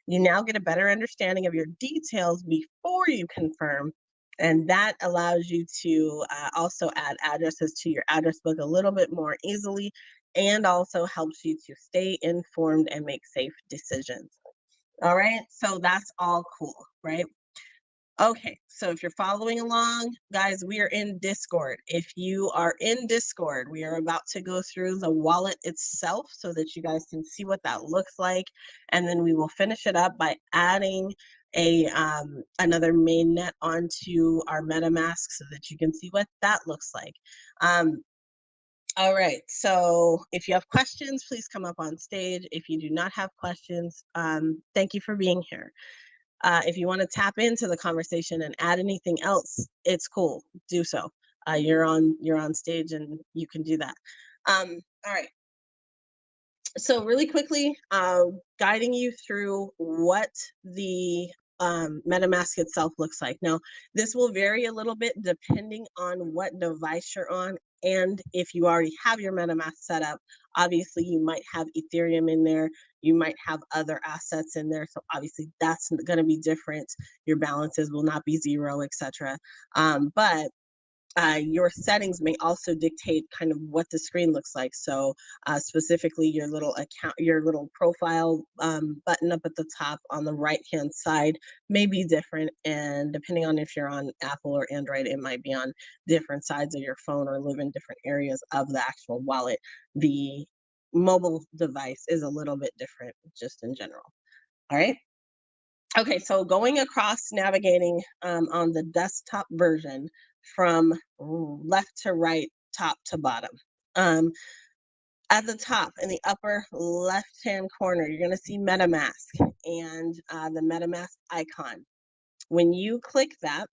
You now get a better understanding of your details before you confirm, and that allows you to also add addresses to your address book a little bit more easily, and also helps you to stay informed and make safe decisions. All right, so that's all cool, right? Okay, so if you're following along, guys, we are in Discord. If you are in Discord, we are about to go through the wallet itself so that you guys can see what that looks like. And then we will finish it up by adding another mainnet onto our MetaMask so that you can see what that looks like. All right, so if you have questions, please come up on stage. If you do not have questions, thank you for being here. If you want to tap into the conversation and add anything else, it's cool. Do so. You're on stage and you can do that. All right. So really quickly, guiding you through what the MetaMask itself looks like. Now, this will vary a little bit depending on what device you're on. And if you already have your MetaMask set up, obviously you might have Ethereum in there. You might have other assets in there. So obviously that's going to be different. Your balances will not be zero, etc. But your settings may also dictate kind of what the screen looks like. So specifically your little account, your little profile button up at the top on the right-hand side may be different. And depending on if you're on Apple or Android, it might be on different sides of your phone or live in different areas of the actual wallet. The mobile device is a little bit different just in general. All right. Okay, so going across navigating on the desktop version from left to right, top to bottom. At the top in the upper left-hand corner, you're going to see MetaMask and the MetaMask icon. When you click that,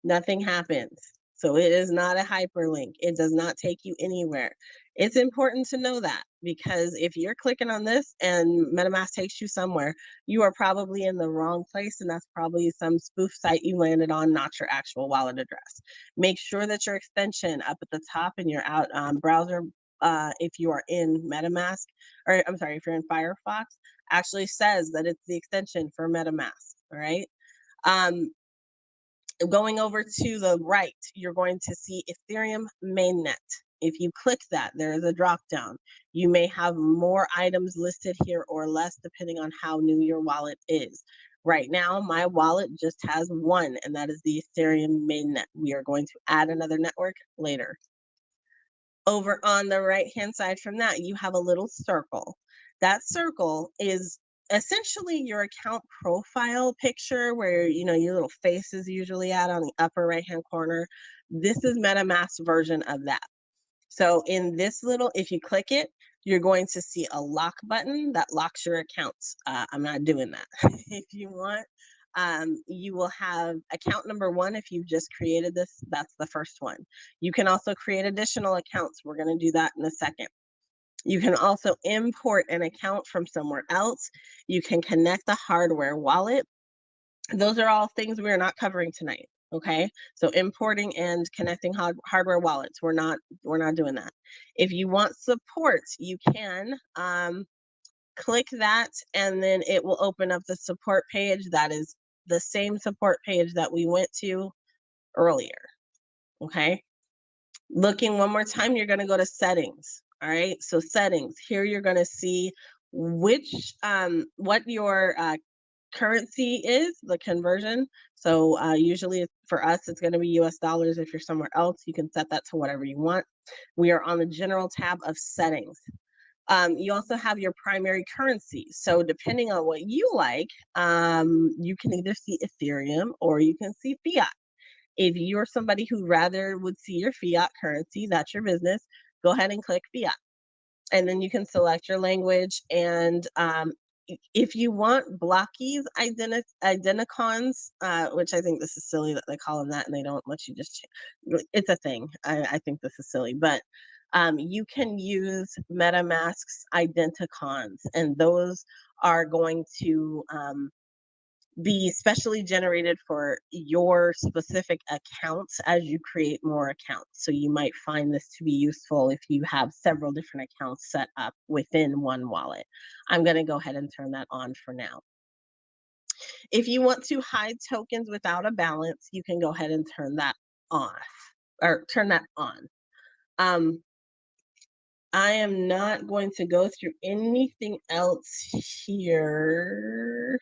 nothing happens. So it is not a hyperlink. It does not take you anywhere. It's important to know that, because if you're clicking on this and MetaMask takes you somewhere, you are probably in the wrong place, and that's probably some spoof site you landed on, not your actual wallet address. Make sure that your extension up at the top in your browser, if you are in MetaMask, or I'm sorry, if you're in Firefox, actually says that it's the extension for MetaMask, all right? Going over to the right, you're going to see Ethereum mainnet. If you click that, there is a drop down. You may have more items listed here or less, depending on how new your wallet is. Right now, my wallet just has one, and that is the Ethereum mainnet. We are going to add another network later. Over on the right-hand side from that, you have a little circle. That circle is essentially your account profile picture, where your little face is usually at on the upper right-hand corner. This is MetaMask's version of that. So in this little, if you click it, you're going to see a lock button that locks your accounts. I'm not doing that. If you want, you will have account number 1. If you've just created this, that's the first one. You can also create additional accounts. We're going to do that in a second. You can also import an account from somewhere else. You can connect a hardware wallet. Those are all things we're not covering tonight. Okay, so importing and connecting hardware wallets, we're not doing that. If you want support, you can click that, and then it will open up the support page. That is the same support page that we went to earlier. Okay, looking one more time, you're going to go to settings. All right, so settings, here you're going to see which what your currency is, the conversion. So usually for us, it's going to be US dollars. If you're somewhere else, you can set that to whatever you want. We are on the general tab of settings. You also have your primary currency. So depending on what you like, you can either see Ethereum or you can see fiat. If you're somebody who rather would see your fiat currency, that's your business, go ahead and click fiat. And then you can select your language. And if you want blockies identicons, which I think this is silly that they call them that and they don't let you just change. It's a thing. I think this is silly, but you can use MetaMask's identicons, and those are going to be specially generated for your specific accounts as you create more accounts. So you might find this to be useful if you have several different accounts set up within one wallet. I'm going to go ahead and turn that on for now. If you want to hide tokens without a balance, you can go ahead and turn that off or turn that on. I am not going to go through anything else here.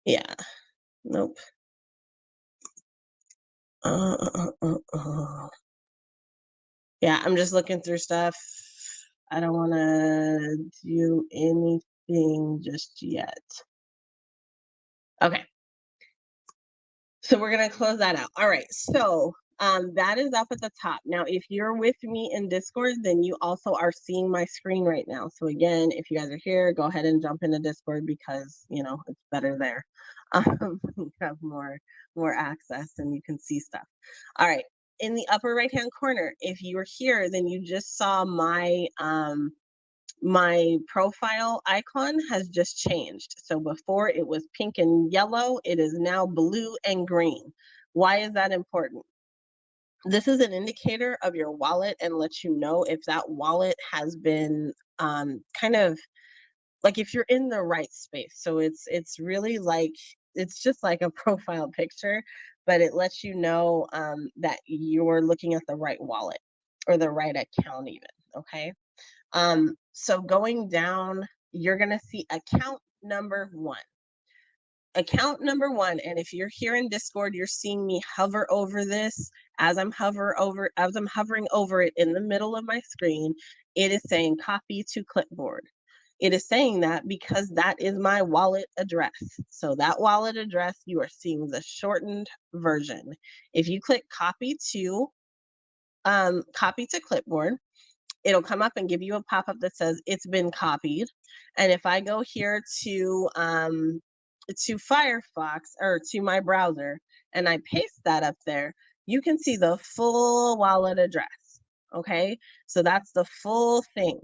Yeah, nope. Yeah, I'm just looking through stuff. I don't want to do anything just yet. Okay. So we're going to close that out. All right. So that is up at the top. Now, if you're with me in Discord, then you also are seeing my screen right now. So again, if you guys are here, go ahead and jump into Discord because, you know, it's better there. You have more access and you can see stuff. All right. In the upper right-hand corner, if you were here, then you just saw my my profile icon has just changed. So before it was pink and yellow, it is now blue and green. Why is that important? This is an indicator of your wallet and lets you know if that wallet has been kind of like if you're in the right space. So it's really like, it's just like a profile picture, but it lets you know that you're looking at the right wallet or the right account even, okay? So going down, you're gonna see account number 1. Account number 1, and if you're here in Discord, you're seeing me hover over this. As I'm hovering over it in the middle of my screen, it is saying copy to clipboard. It is saying that because that is my wallet address. So that wallet address, you are seeing the shortened version. If you click copy to clipboard, it'll come up and give you a pop-up that says it's been copied. And if I go here to Firefox or to my browser and I paste that up there, you can see the full wallet address. Okay, so that's the full thing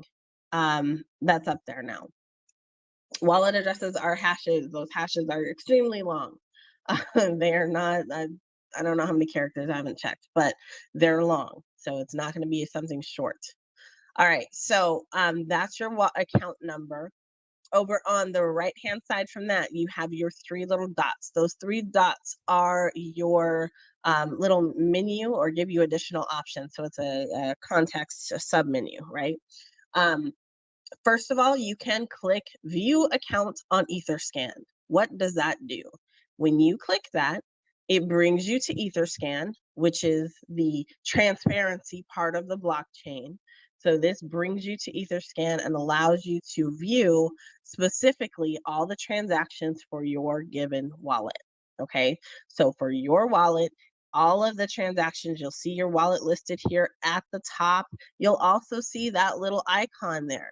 that's up there now. Wallet addresses are hashes. Those hashes are extremely long. They are not, I don't know how many characters, I haven't checked, but they're long. So it's not going to be something short. All right, so that's your account number. Over on the right-hand side from that, you have your 3 little dots. Those 3 dots are your little menu or give you additional options. So it's a context submenu, right? First of all, you can click View Account on Etherscan. What does that do? When you click that, it brings you to Etherscan, which is the transparency part of the blockchain. So this brings you to Etherscan and allows you to view specifically all the transactions for your given wallet. Okay, so for your wallet, all of the transactions, you'll see your wallet listed here at the top. You'll also see that little icon there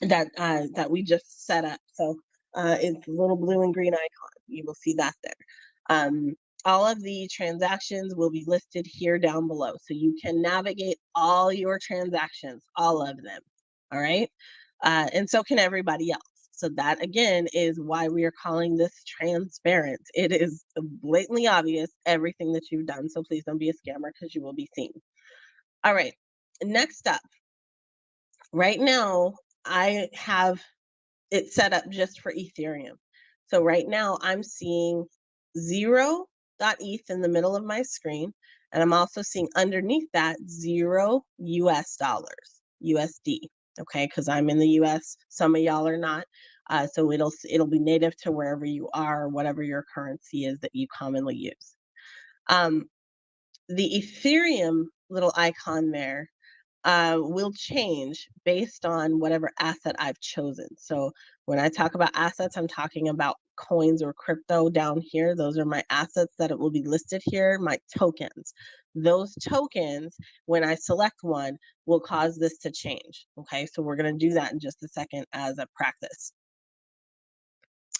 that we just set up. So it's a little blue and green icon. You will see that there. All of the transactions will be listed here down below. So you can navigate all your transactions, all of them. All right. And so can everybody else. So that again is why we are calling this transparent. It is blatantly obvious everything that you've done. So please don't be a scammer because you will be seen. All right. Next up. Right now, I have it set up just for Ethereum. So right now I'm seeing 0.ETH in the middle of my screen. And I'm also seeing underneath that 0 US dollars, USD. Okay, because I'm in the US, some of y'all are not. So it'll be native to wherever you are, whatever your currency is that you commonly use. The Ethereum little icon there, will change based on whatever asset I've chosen. So when I talk about assets, I'm talking about coins or crypto down here. Those are my assets that it will be listed here, my tokens. Those tokens, when I select one, will cause this to change. Okay, so we're going to do that in just a second as a practice.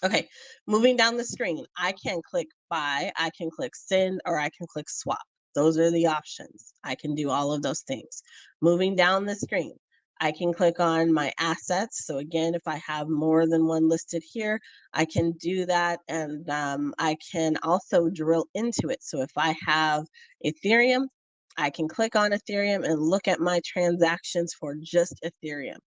Okay, moving down the screen, I can click buy, I can click send, or I can click swap. Those are the options. I can do all of those things. Moving down the screen, I can click on my assets. So again, if I have more than one listed here, I can do that. And I can also drill into it. So if I have Ethereum, I can click on Ethereum and look at my transactions for just Ethereum.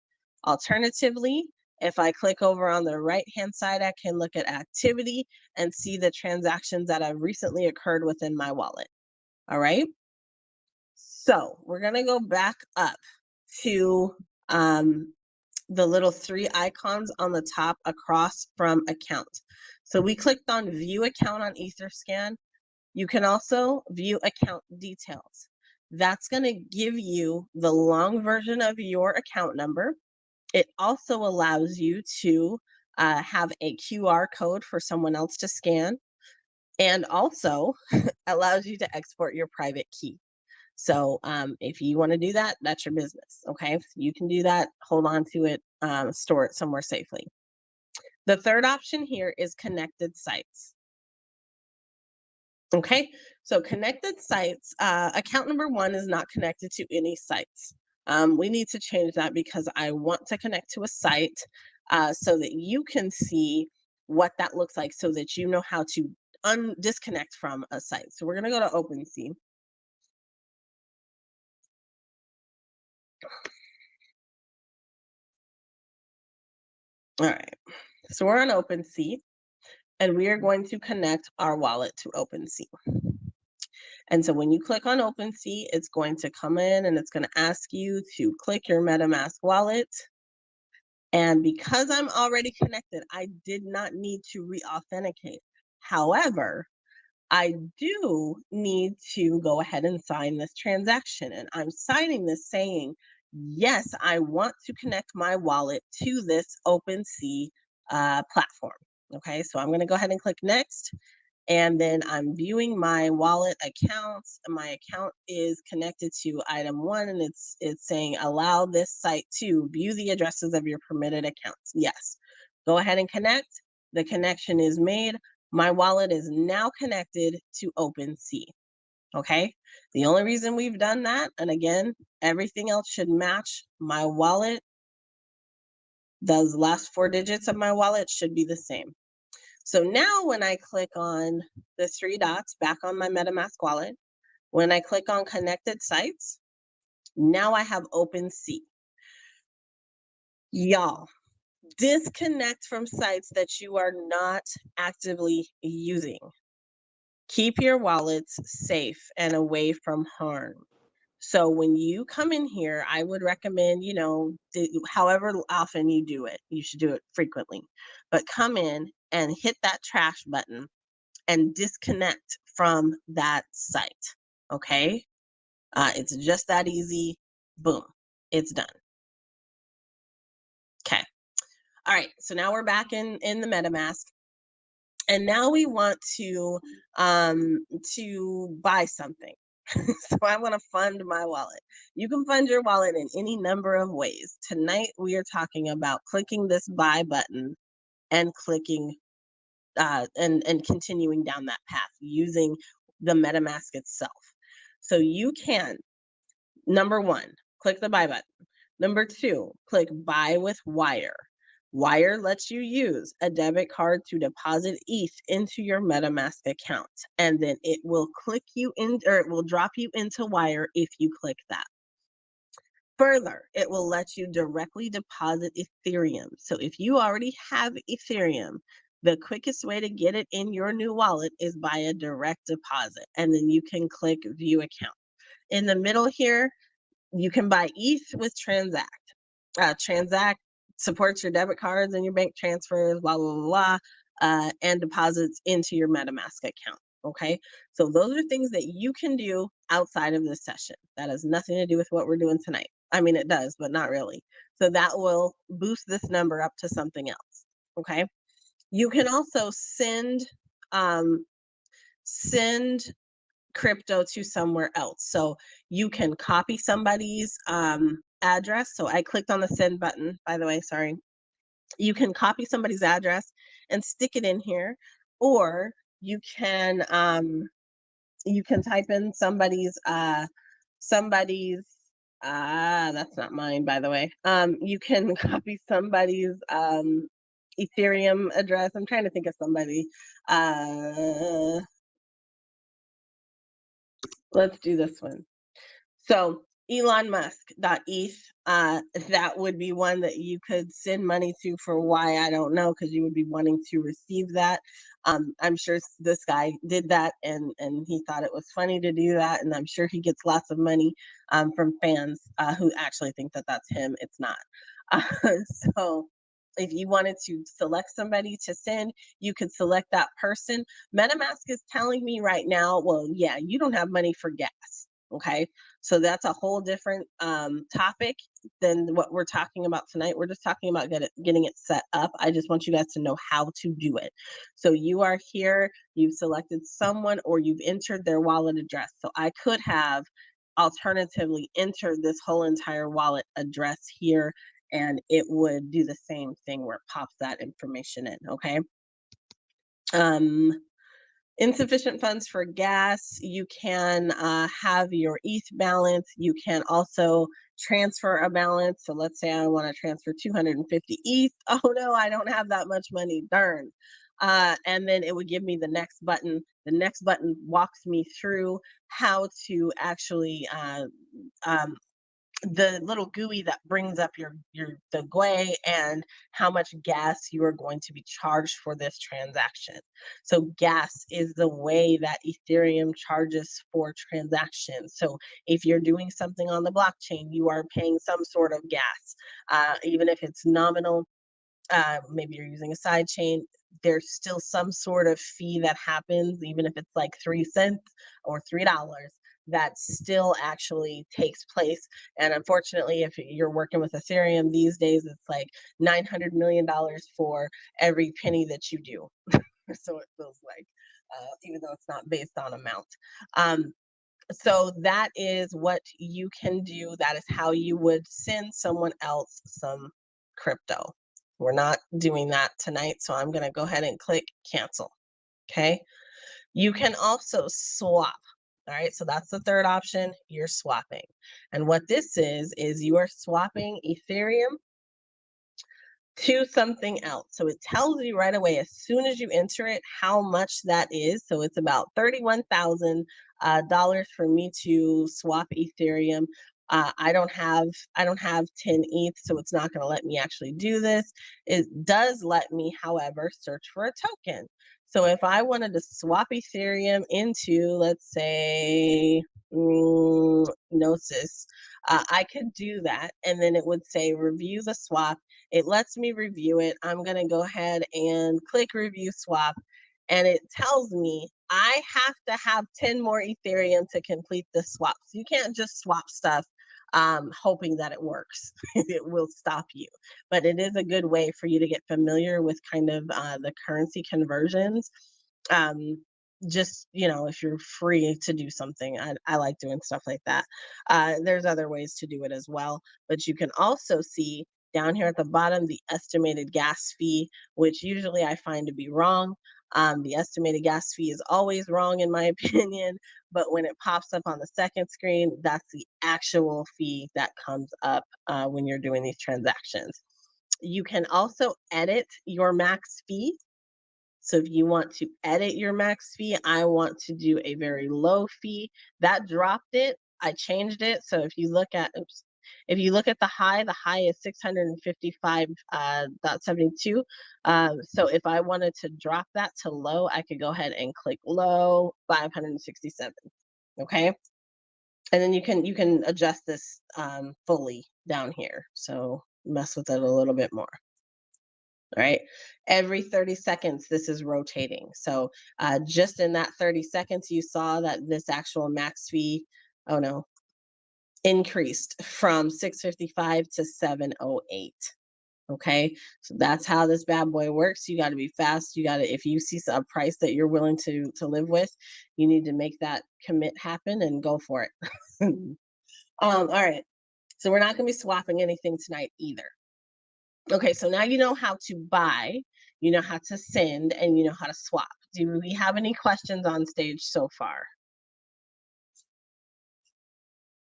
Alternatively, if I click over on the right-hand side, I can look at activity and see the transactions that have recently occurred within my wallet. All right. So we're going to go back up to the little 3 icons on the top across from account. So we clicked on view account on Etherscan. You can also view account details. That's going to give you the long version of your account number. It also allows you to have a QR code for someone else to scan, and also allows you to export your private key. So if you want to do that, that's your business. Okay, you can do that, hold on to it, store it somewhere safely. The third option here is connected sites. Okay, so connected sites, account number 1 is not connected to any sites. We need to change that because I want to connect to a site so that you can see what that looks like, so that you know how to disconnect from a site. So we're going to go to OpenSea. All right, so we're on OpenSea, and we are going to connect our wallet to OpenSea. And so when you click on OpenSea, it's going to come in and it's going to ask you to click your MetaMask wallet. And because I'm already connected, I did not need to re-authenticate. However, I do need to go ahead and sign this transaction. And I'm signing this saying, yes, I want to connect my wallet to this OpenSea platform. Okay, so I'm going to go ahead and click next. And then I'm viewing my wallet accounts. My account is connected to item 1, and it's saying allow this site to view the addresses of your permitted accounts. Yes, go ahead and connect. The connection is made. My wallet is now connected to OpenSea. Okay, the only reason we've done that, and again, everything else should match my wallet. Those last 4 digits of my wallet should be the same. So now when I click on the 3 dots back on my MetaMask wallet, when I click on connected sites, now I have OpenSea. Y'all, disconnect from sites that you are not actively using. Keep your wallets safe and away from harm. So when you come in here, I would recommend, however often you do it, you should do it frequently, but come in and hit that trash button and disconnect from that site. Okay, it's just that easy. Boom, it's done. Okay, all right, so now we're back in the MetaMask, and now we want to buy something. So I want to fund my wallet. You can fund your wallet in any number of ways. Tonight we are talking about clicking this buy button and clicking and continuing down that path using the MetaMask itself. So you can, number 1, click the buy button. Number 2, click buy with Wire. Wire lets you use a debit card to deposit ETH into your MetaMask account, and then it will click you in, or it will drop you into Wire if you click that. Further, it will let you directly deposit Ethereum. So if you already have Ethereum, the quickest way to get it in your new wallet is by a direct deposit, and then you can click view account. In the middle here, you can buy ETH with Transact. Transact supports your debit cards and your bank transfers, blah, blah, blah, blah, and deposits into your MetaMask account. Okay, so those are things that you can do outside of this session. That has nothing to do with what we're doing tonight. I mean, it does, but not really. So that will boost this number up to something else. Okay. You can also send crypto to somewhere else. So you can copy somebody's address. So I clicked on the send button, by the way, sorry. You can copy somebody's address and stick it in here, or you can type in somebody's that's not mine, by the way. You can copy somebody's Ethereum address. I'm trying to think of somebody. Let's do this one. So Elon Musk.eth, that would be one that you could send money to. For why, I don't know, because you would be wanting to receive that. I'm sure this guy did that and he thought it was funny to do that. And I'm sure he gets lots of money from fans who actually think that that's him. It's not. So if you wanted to select somebody to send, you could select that person. MetaMask is telling me right now, well, yeah, you don't have money for gas. Okay. So that's a whole different topic than what we're talking about tonight. We're just talking about getting it set up. I just want you guys to know how to do it. So you are here, you've selected someone, or you've entered their wallet address. So I could have alternatively entered this whole entire wallet address here, and it would do the same thing where it pops that information in. Okay. Insufficient funds for gas, you can have your ETH balance. You can also transfer a balance. So let's say I want to transfer 250 ETH. Oh no, I don't have that much money, darn. And then it would give me the next button. The next button walks me through how to actually the little GUI that brings up the GUI and how much gas you are going to be charged for this transaction. So gas is the way that Ethereum charges for transactions. So if you're doing something on the blockchain, you are paying some sort of gas, even if it's nominal. Maybe you're using a side chain, there's still some sort of fee that happens, even if it's like 3 cents or $3, that still actually takes place. And unfortunately, if you're working with Ethereum these days, it's like $900 million for every penny that you do. So it feels like, even though it's not based on amount. So that is what you can do. That is how you would send someone else some crypto. We're not doing that tonight, so I'm going to go ahead and click cancel. Okay. You can also swap. All right. So that's the third option. You're swapping. And what this is you are swapping Ethereum to something else. So it tells you right away, as soon as you enter it, how much that is. So it's about $31,000 for me to swap Ethereum. I don't have 10 ETH, so it's not going to let me actually do this. It does let me, however, search for a token. So if I wanted to swap Ethereum into, let's say, Gnosis, I could do that. And then it would say review the swap. It lets me review it. I'm going to go ahead and click review swap. And it tells me I have to have 10 more Ethereum to complete the swap. So you can't just swap stuff hoping that it works. It will stop you. But it is a good way for you to get familiar with kind of the currency conversions. Just, if you're free to do something, I like doing stuff like that. There's other ways to do it as well. But you can also see down here at the bottom, the estimated gas fee, which usually I find to be wrong. The estimated gas fee is always wrong in my opinion, but when it pops up on the second screen, that's the actual fee that comes up when you're doing these transactions. You can also edit your max fee. So if you want to edit your max fee, I want to do a very low fee. That dropped it. I changed it. So if you look at, if you look at the high is 655.72. So if I wanted to drop that to low, I could go ahead and click low, 567. Okay. And then you can adjust this fully down here. So mess with it a little bit more. All right. Every 30 seconds, this is rotating. So just in that 30 seconds, you saw that this actual max fee, oh no, increased from 655 to 708. Okay, so that's how this bad boy works. You got to be fast. You got to, if you see a price that you're willing to live with, you need to make that commit happen and go for it. All right, so we're not going to be swapping anything tonight either. Okay, so now you know how to buy, you know how to send, and you know how to swap. Do we have any questions on stage so far?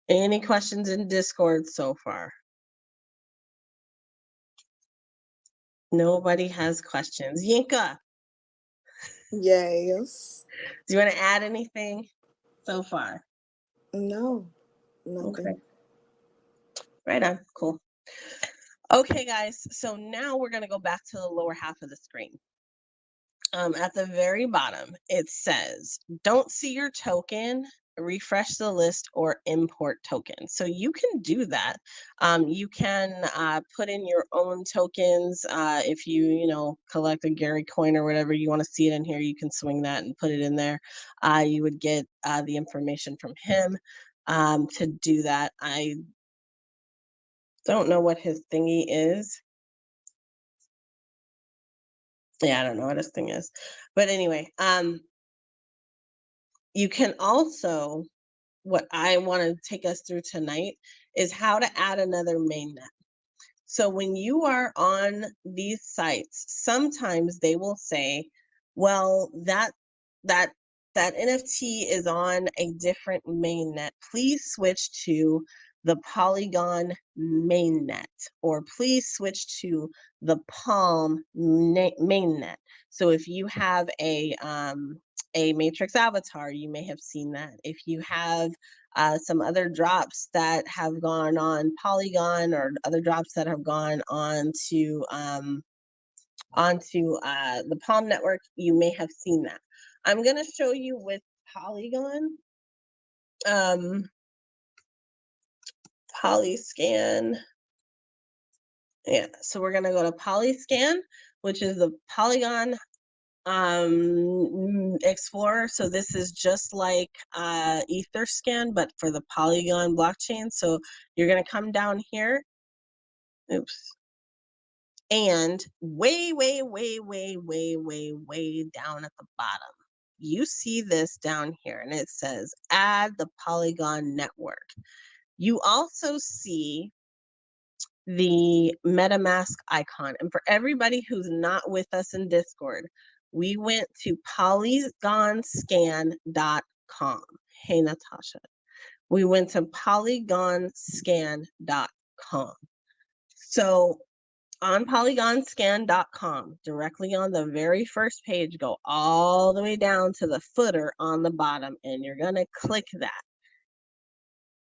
Any questions in Discord so far? Nobody has questions. Yinka,
Yes.
do you want to add anything so far?
No, nothing.
Okay. Right on. Cool. Okay, guys. So now we're going to go back to the lower half of the screen. At the very bottom, it says, don't see your token, refresh the list, or import token. So you can do that. You can put in your own tokens. If you collect a Gary coin or whatever, you want to see it in here, you can swing that and put it in there. You would get the information from him to do that. I don't know what his thingy is. Yeah, I don't know what his thing is. But anyway, you can also, what I want to take us through tonight is how to add another mainnet. So when you are on these sites, sometimes they will say, well, that NFT is on a different mainnet. Please switch to the Polygon mainnet, or please switch to the Palm mainnet. So if you have a Matrix avatar, you may have seen that. If you have some other drops that have gone on Polygon, or other drops that have gone onto the Palm network, you may have seen that. I'm going to show you with Polygon, Polyscan. Yeah, so we're going to go to Polyscan, which is the Polygon Explorer. So this is just like Etherscan, but for the Polygon blockchain. So you're going to come down here. Oops. And way, way, way, way, way, way, way down at the bottom, you see this down here, and it says add the Polygon network. You also see the MetaMask icon. And for everybody who's not with us in Discord, we went to polygonscan.com. Hey, Natasha. We went to polygonscan.com. So on polygonscan.com, directly on the very first page, go all the way down to the footer on the bottom, and you're going to click that.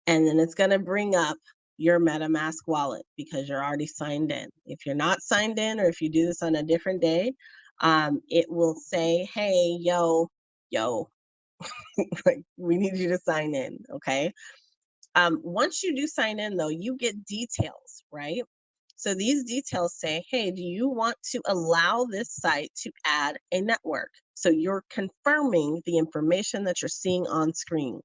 And then it's going to bring up your MetaMask wallet because you're already signed in. If you're not signed in, or if you do this on a different day, it will say, hey, yo, like, we need you to sign in, okay? Once you do sign in, though, you get details, right? So these details say, hey, do you want to allow this site to add a network? So you're confirming the information that you're seeing on screen.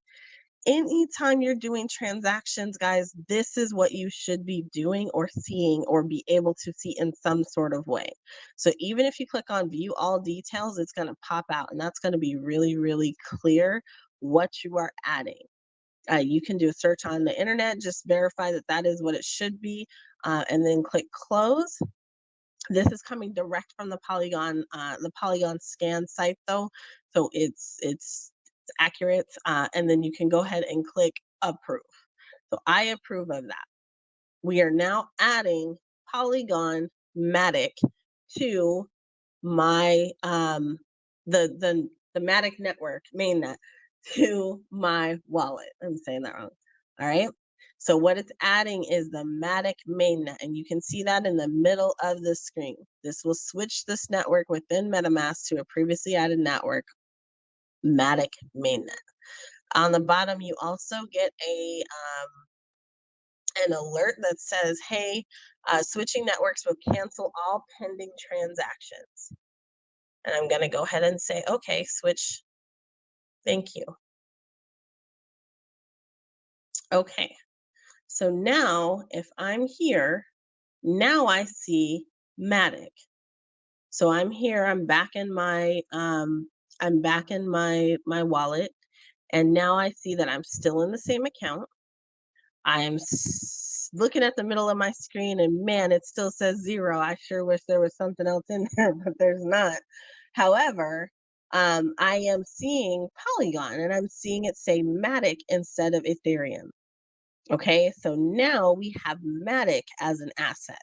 Anytime you're doing transactions, guys, this is what you should be doing or seeing, or be able to see in some sort of way. So even if you click on view all details, it's going to pop out, and that's going to be really, really clear what you are adding. You can do a search on the internet, just verify that that is what it should be, and then click close. This is coming direct from the Polygon scan site, though, so it's accurate. And then you can go ahead and click approve. So I approve of that. We are now adding Polygon Matic to my the Matic network mainnet to my wallet. I'm saying that wrong. All right. So what it's adding is the Matic mainnet, and you can see that in the middle of the screen. This will switch this network within MetaMask to a previously added network, Matic mainnet. On the bottom, you also get an alert that says, hey, switching networks will cancel all pending transactions. And I'm going to go ahead and say, okay, switch. Thank you. Okay. So now if I'm here, now I see Matic. So I'm here, I'm back in my my wallet, and now I see that I'm still in the same account. I am looking at the middle of my screen, and man, it still says 0. I sure wish there was something else in there, but there's not. However, I am seeing Polygon, and I'm seeing it say Matic instead of Ethereum. Okay, so now we have Matic as an asset.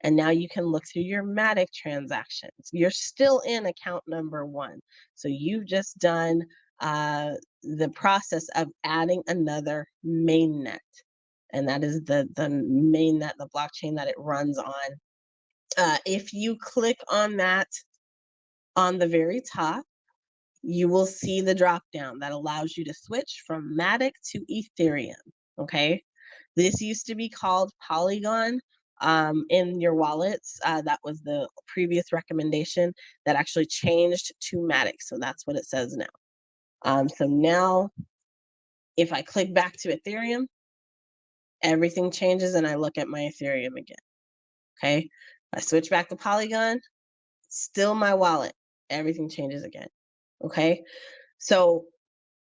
And now you can look through your Matic transactions. You're still in account number 1. So you've just done the process of adding another mainnet. And that is the mainnet, the blockchain that it runs on. If you click on that on the very top, you will see the drop down that allows you to switch from Matic to Ethereum. Okay. This used to be called Polygon in your wallets. That was the previous recommendation that actually changed to Matic. So that's what it says now. So now if I click back to Ethereum, everything changes and I look at my Ethereum again. Okay. I switch back to Polygon, still my wallet. Everything changes again. Okay. So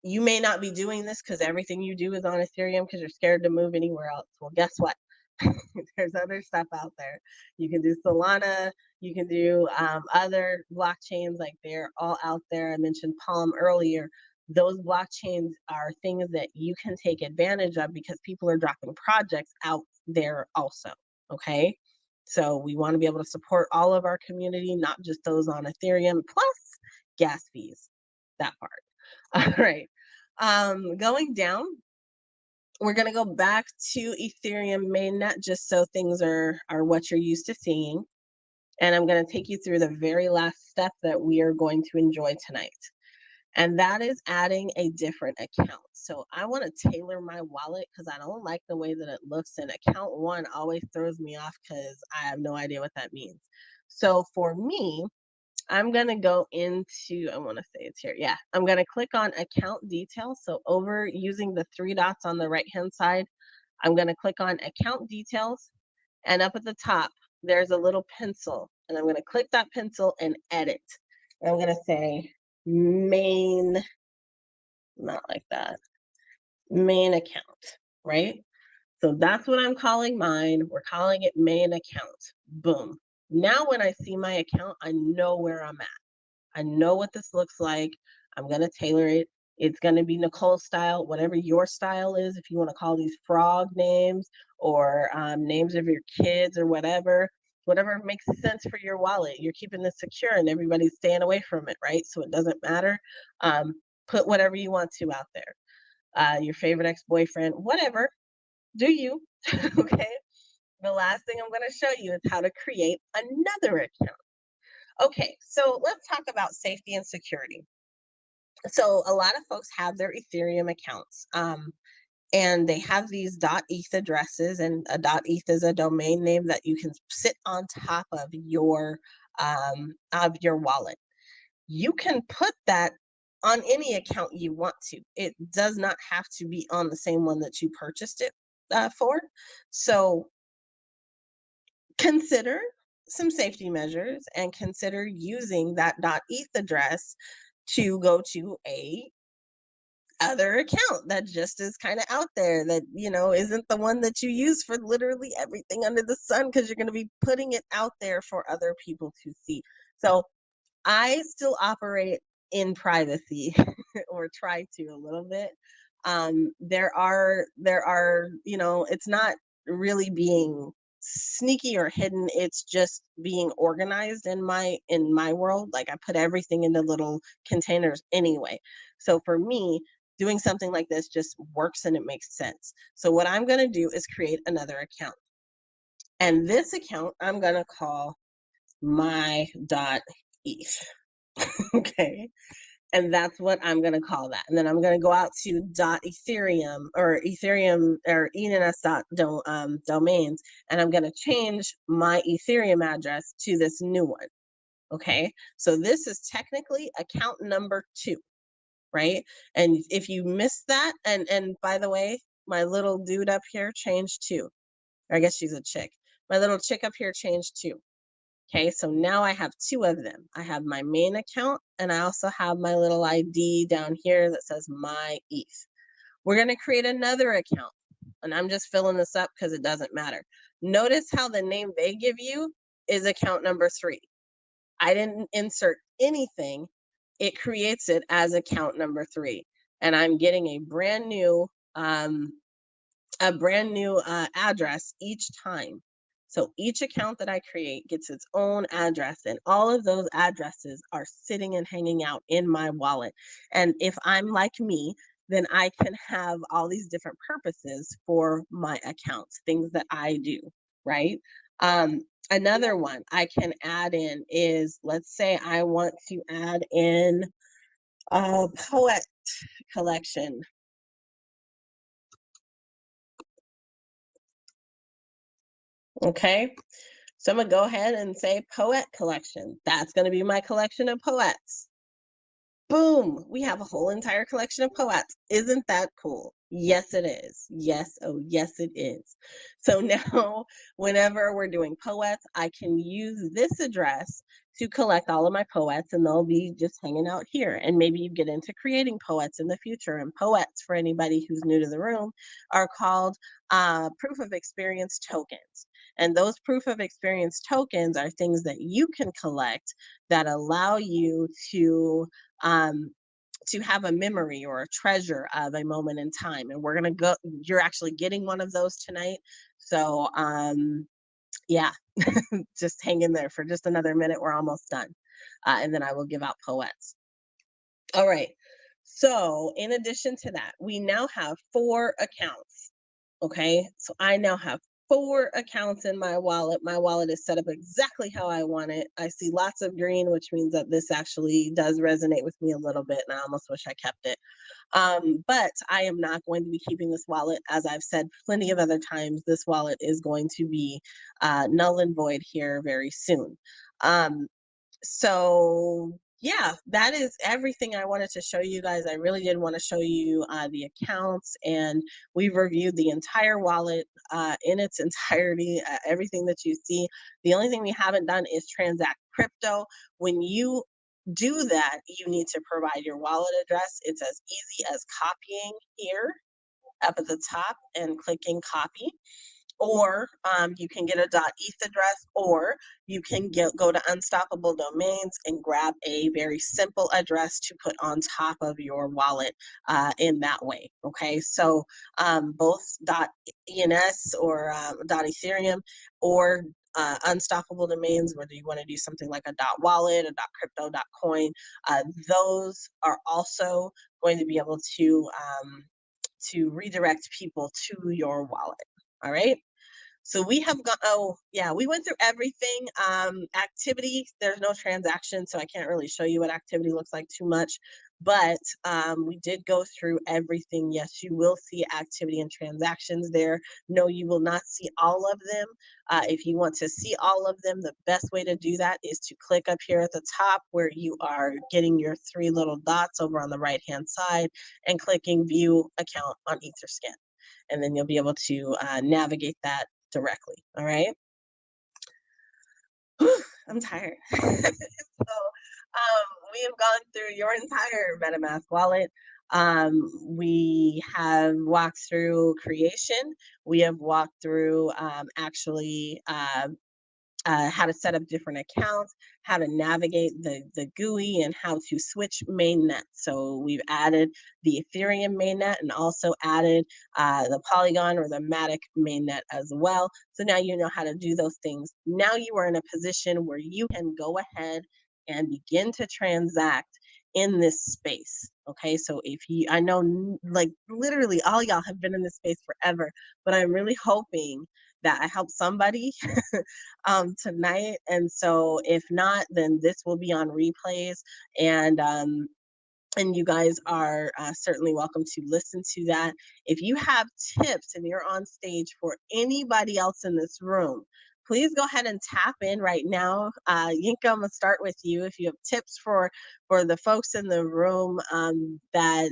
you may not be doing this because everything you do is on Ethereum because you're scared to move anywhere else. Well, guess what? There's other stuff out there. You can do Solana, you can do other blockchains, like they're all out there. I mentioned Palm earlier. Those blockchains are things that you can take advantage of because people are dropping projects out there also, okay? So we want to be able to support all of our community, not just those on Ethereum, plus gas fees, that part. All right, going down, we're going to go back to Ethereum mainnet just so things are what you're used to seeing. And I'm going to take you through the very last step that we are going to enjoy tonight. And that is adding a different account. So I want to tailor my wallet because I don't like the way that it looks. And account 1 always throws me off because I have no idea what that means. So for me, I'm going to go into, I want to say it's here. Yeah, I'm going to click on account details. So over using the 3 dots on the right-hand side, I'm going to click on account details. And up at the top, there's a little pencil. And I'm going to click that pencil and edit. And I'm going to say main, not like that, main account, right? So that's what I'm calling mine. We're calling it main account. Boom. Now when I see my account, I know where I'm at. I know what this looks like. I'm going to tailor it. It's going to be NiKole style, whatever your style is. If you want to call these frog names or names of your kids or whatever makes sense for your wallet. You're keeping this secure and everybody's staying away from it, right? So it doesn't matter. Put whatever you want to out there. Your favorite ex-boyfriend, whatever, do you, okay? The last thing I'm going to show you is how to create another account. Okay, so let's talk about safety and security. So a lot of folks have their Ethereum accounts, and they have these .eth addresses, and a .eth is a domain name that you can sit on top of your wallet. You can put that on any account you want to. It does not have to be on the same one that you purchased it for. So consider some safety measures and consider using that .eth address to go to a other account that just is kind of out there that, you know, isn't the one that you use for literally everything under the sun, because you're going to be putting it out there for other people to see. So I still operate in privacy or try to a little bit. There are, you know, it's not really being sneaky or hidden. It's just being organized in my world. Like I put everything into little containers anyway. So for me, doing something like this just works and it makes sense. So what I'm going to do is create another account. And this account I'm going to call my.eth. Okay. And that's what I'm going to call that. And then I'm going to go out to .ethereum or Ethereum or ENS domains, and I'm going to change my Ethereum address to this new one. Okay. So this is technically account number 2, right? And if you missed that, and by the way, my little dude up here changed too. Or I guess she's a chick. My little chick up here changed too. Okay, so now I have 2 of them. I have my main account and I also have my little ID down here that says my ETH. We're going to create another account, and I'm just filling this up because it doesn't matter. Notice how the name they give you is account number 3. I didn't insert anything. It creates it as account number 3, and I'm getting a brand new address each time. So each account that I create gets its own address, and all of those addresses are sitting and hanging out in my wallet. And if I'm like me, then I can have all these different purposes for my accounts, things that I do, right? Another one I can add in is, let's say I want to add in a poet collection. Okay, so I'm gonna go ahead and say poet collection. That's gonna be my collection of poets. Boom, we have a whole entire collection of poets. Isn't that cool? Yes, it is. Yes, oh yes, it is. So now, whenever we're doing poets, I can use this address to collect all of my poets, and they'll be just hanging out here. And maybe you get into creating poets in the future. And poets, for anybody who's new to the room, are called proof of experience tokens. And those proof of experience tokens are things that you can collect that allow you to have a memory or a treasure of a moment in time. And we're gonna go, you're actually getting one of those tonight. So yeah, just hang in there for just another minute. We're almost done. And then I will give out poets. All right. So in addition to that, we now have 4 accounts. Okay, so I now have 4 accounts in my wallet. My wallet is set up exactly how I want it. I see lots of green, which means that this actually does resonate with me a little bit, and I almost wish I kept it. But I am not going to be keeping this wallet. As I've said plenty of other times, this wallet is going to be null and void here very soon. So yeah, that is everything I wanted to show you guys. I really did want to show you the accounts, and we've reviewed the entire wallet in its entirety, everything that you see. The only thing we haven't done is transact crypto. When you do that, you need to provide your wallet address. It's as easy as copying here up at the top and clicking copy. Or you can get a .eth address, or you can go to Unstoppable Domains and grab a very simple address to put on top of your wallet in that way. Okay, so both .ens or .ethereum or Unstoppable Domains, whether you want to do something like a .wallet, a .crypto, .coin, those are also going to be able to redirect people to your wallet. All right. So we have got, oh yeah, we went through everything. Activity, there's no transaction, so I can't really show you what activity looks like too much, but we did go through everything. Yes, you will see activity and transactions there. No, you will not see all of them. If you want to see all of them, the best way to do that is to click up here at the top where you are getting your 3 little dots over on the right-hand side and clicking view account on Etherscan. And then you'll be able to navigate that directly. All right. I'm tired. So we have gone through your entire MetaMask wallet. We have walked through creation. We have walked through actually how to set up different accounts, how to navigate the GUI, and how to switch mainnet. So we've added the Ethereum mainnet and also added the Polygon or the Matic mainnet as well. So now you know how to do those things. Now you are in a position where you can go ahead and begin to transact in this space. Okay, so if you, I know like literally all y'all have been in this space forever, but I'm really hoping that I help somebody tonight. And so if not, then this will be on replays, and you guys are certainly welcome to listen to that. If you have tips and you're on stage for anybody else in this room, please go ahead and tap in right now. Yinka, I'm gonna start with you. If you have tips for the folks in the room that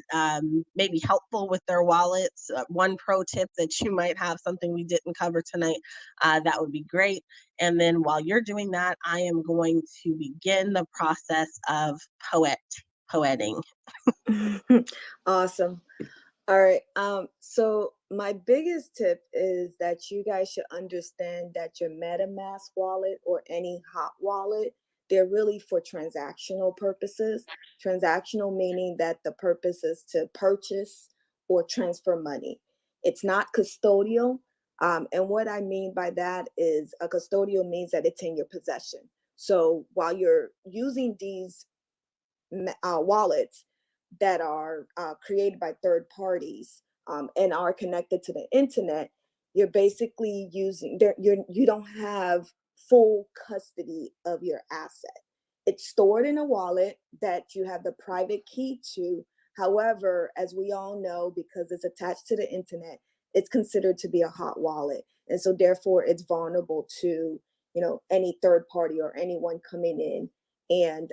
may be helpful with their wallets, one pro tip that you might have, something we didn't cover tonight, that would be great. And then while you're doing that, I am going to begin the process of poeting.
Awesome. All right. So my biggest tip is that you guys should understand that your MetaMask wallet or any hot wallet, they're really for transactional purposes. Transactional meaning that the purpose is to purchase or transfer money. It's not custodial. And what I mean by that is a custodial means that it's in your possession. So while you're using these wallets that are created by third parties and are connected to the internet, you're basically using, you don't have full custody of your asset. It's stored in a wallet that you have the private key to. However, as we all know, because it's attached to the internet, it's considered to be a hot wallet. And so therefore it's vulnerable to, any third party or anyone coming in and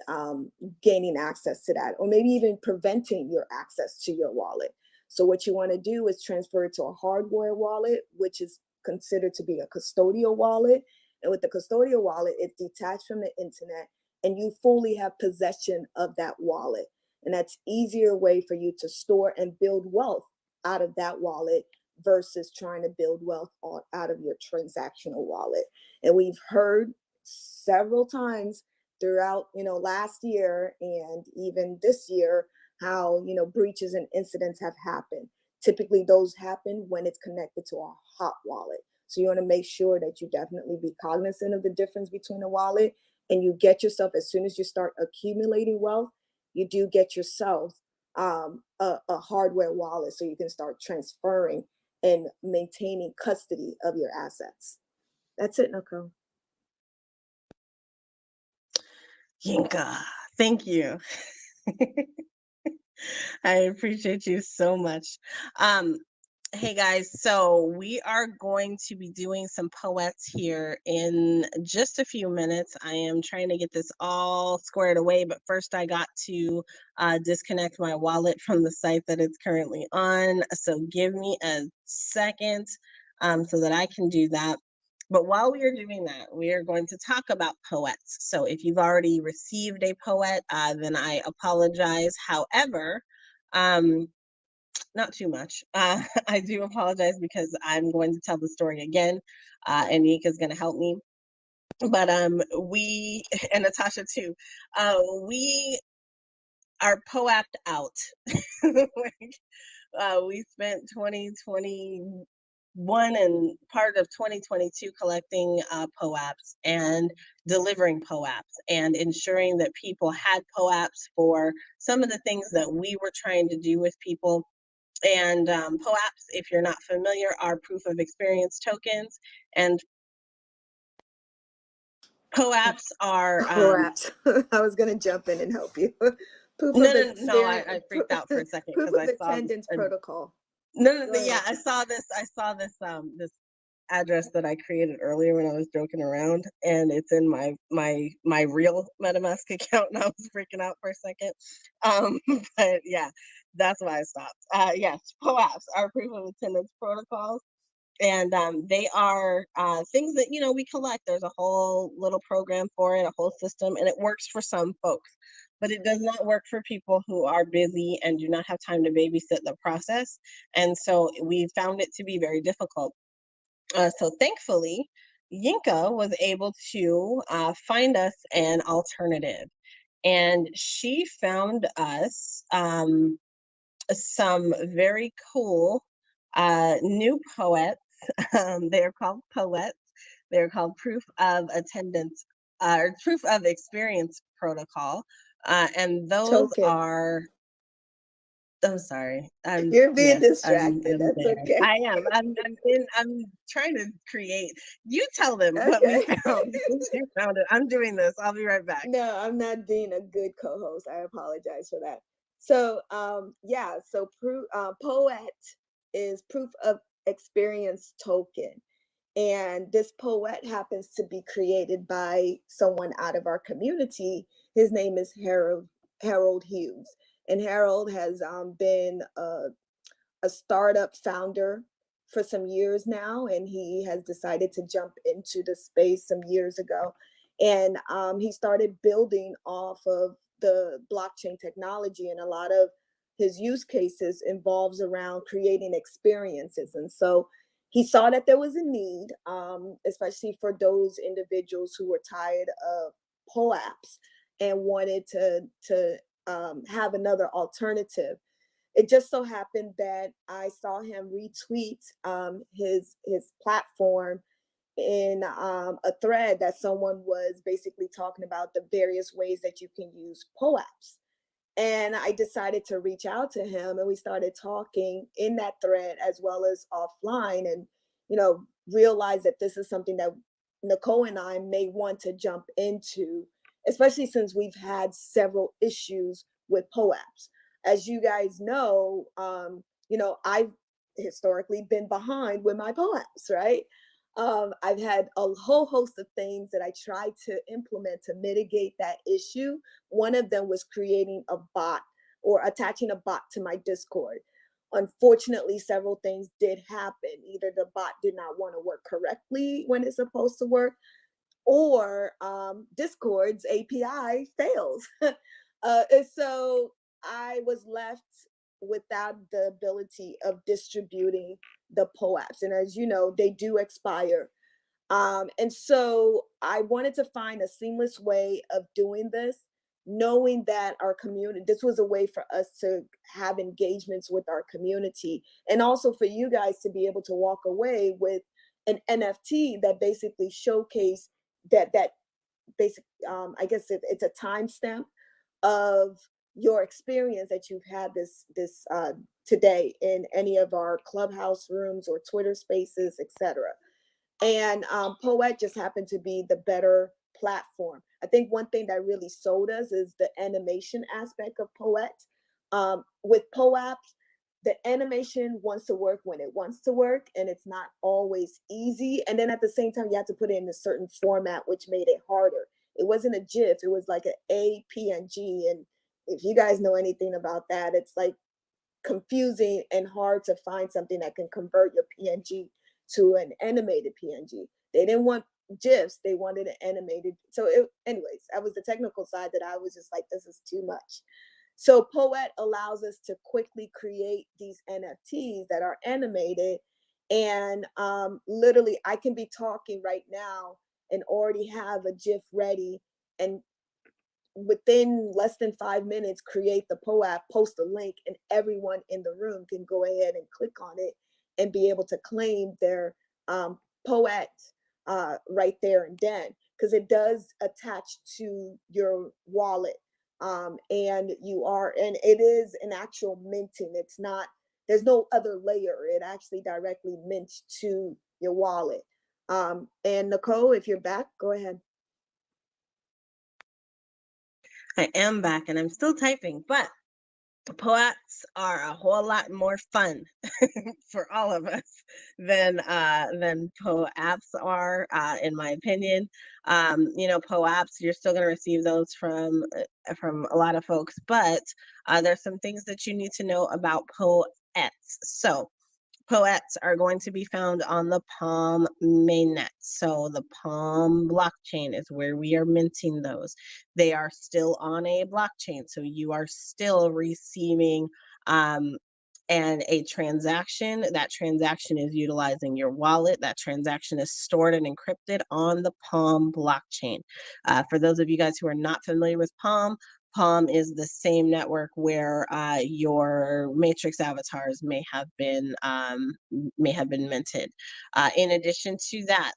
gaining access to that, or maybe even preventing your access to your wallet. So what you want to do is transfer it to a hardware wallet, which is considered to be a custodial wallet. And with the custodial wallet, it's detached from the internet and you fully have possession of that wallet. And that's easier way for you to store and build wealth out of that wallet versus trying to build wealth out of your transactional wallet. And we've heard several times throughout last year and even this year how breaches and incidents have happened. Typically those happen when it's connected to a hot wallet. So you want to make sure that you definitely be cognizant of the difference between a wallet, and you get yourself, as soon as you start accumulating wealth, you do get yourself a hardware wallet so you can start transferring and maintaining custody of your assets. That's it, NiKole.
Yinka, thank you. I appreciate you so much. Hey guys, so we are going to be doing some poets here in just a few minutes. I am trying to get this all squared away, but first I got to disconnect my wallet from the site that it's currently on. So give me a second so that I can do that. But while we are doing that, we are going to talk about poets. So if you've already received a poet, then I apologize. However, not too much. I do apologize because I'm going to tell the story again, and Yinka is going to help me. But we, and Natasha too, we are poapped out. We spent 2021 and part of 2022 collecting POAPs and delivering POAPs and ensuring that people had POAPs for some of the things that we were trying to do with people. And POAPs, if you're not familiar, are proof of experience tokens. And POAPs are
Perhaps I was going to jump in and help you.
I freaked out for a second
Proof
because
of
I saw
attendance protocol.
yeah, I saw this this address that I created earlier when I was joking around, and it's in my real MetaMask account, and I was freaking out for a second. But yeah, that's why I stopped. Yes, POAPs are proof of attendance protocols, and they are things that we collect. There's a whole little program for it, a whole system, and it works for some folks, but it does not work for people who are busy and do not have time to babysit the process. And so we found it to be very difficult. So thankfully, Yinka was able to find us an alternative, and she found us some very cool new poets. They're called poets. They're called proof of attendance or proof of experience protocol. And those
Token.
are, I'm sorry.
You're being distracted.
I'm
That's
there.
okay.
I am. I'm trying to create. You tell them what we found. You found it. I'm doing this. I'll be right back.
No, I'm not being a good co-host. I apologize for that. So yeah, so poet is proof of experience token. And this poet happens to be created by someone out of our community. His name is Harold Hughes. And Harold has been a startup founder for some years now, and he has decided to jump into the space some years ago. And he started building off of the blockchain technology, and a lot of his use cases involves around creating experiences. And so he saw that there was a need, especially for those individuals who were tired of POAPs and wanted to have another alternative. It just so happened that I saw him retweet his platform in a thread that someone was basically talking about the various ways that you can use POAPs. And I decided to reach out to him, and we started talking in that thread as well as offline, and realized that this is something that NiKole and I may want to jump into, especially since we've had several issues with POAPs. As you guys know, I've historically been behind with my POAPs, right? I've had a whole host of things that I tried to implement to mitigate that issue. One of them was creating a bot or attaching a bot to my Discord. Unfortunately, several things did happen. Either the bot did not want to work correctly when it's supposed to work, or Discord's API fails. And so I was left without the ability of distributing the POAPs. And as you know, they do expire. And so I wanted to find a seamless way of doing this, knowing that our community, this was a way for us to have engagements with our community, and also for you guys to be able to walk away with an NFT that basically showcase that basic, I guess it's a timestamp of your experience that you've had this today in any of our Clubhouse rooms or Twitter spaces, etc. And Poet just happened to be the better platform. I think one thing that really sold us is the animation aspect of Poet. With POAPs, the animation wants to work when it wants to work, and it's not always easy. And then at the same time, you have to put it in a certain format, which made it harder. It wasn't a GIF, it was like an APNG. And if you guys know anything about that, it's like confusing and hard to find something that can convert your PNG to an animated PNG. They didn't want GIFs, they wanted an animated. So anyways, that was the technical side that I was just like, this is too much. So Poet allows us to quickly create these NFTs that are animated. And literally, I can be talking right now and already have a GIF ready, and within less than 5 minutes, create the POAP, post a link, and everyone in the room can go ahead and click on it and be able to claim their POAT right there and then, because it does attach to your wallet. And it is an actual minting. It's not, there's no other layer. It actually directly mints to your wallet. And NiKole, if you're back, go ahead.
I am back and I'm still typing, but POAPs are a whole lot more fun for all of us than POAPs are, in my opinion. POAPs, you're still going to receive those from a lot of folks, but there's some things that you need to know about POETs. So POETs are going to be found on the Palm mainnet. So the Palm blockchain is where we are minting those. They are still on a blockchain, so you are still receiving and a transaction. That transaction is utilizing your wallet. That transaction is stored and encrypted on the Palm blockchain. For those of you guys who are not familiar with Palm is the same network where your Matrix avatars may have been minted. In addition to that,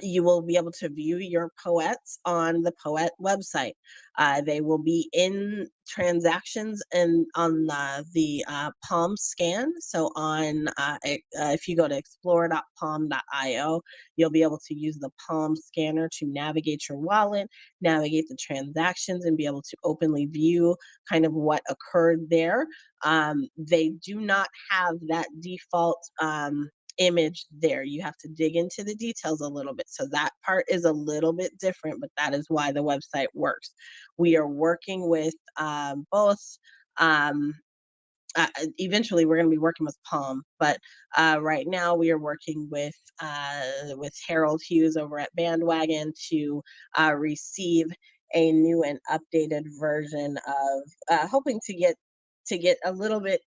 you will be able to view your POETs on the POET website. They will be in transactions and on the Palm scan. So on if you go to explore.palm.io, you'll be able to use the Palm scanner to navigate your wallet, navigate the transactions, and be able to openly view kind of what occurred there. They do not have that default image there. You have to dig into the details a little bit. So that part is a little bit different, but that is why the website works. We are working with both. Eventually, we're going to be working with Palm, but right now we are working with Harold Hughes over at Bandwagon to receive a new and updated version of hoping to get a little bit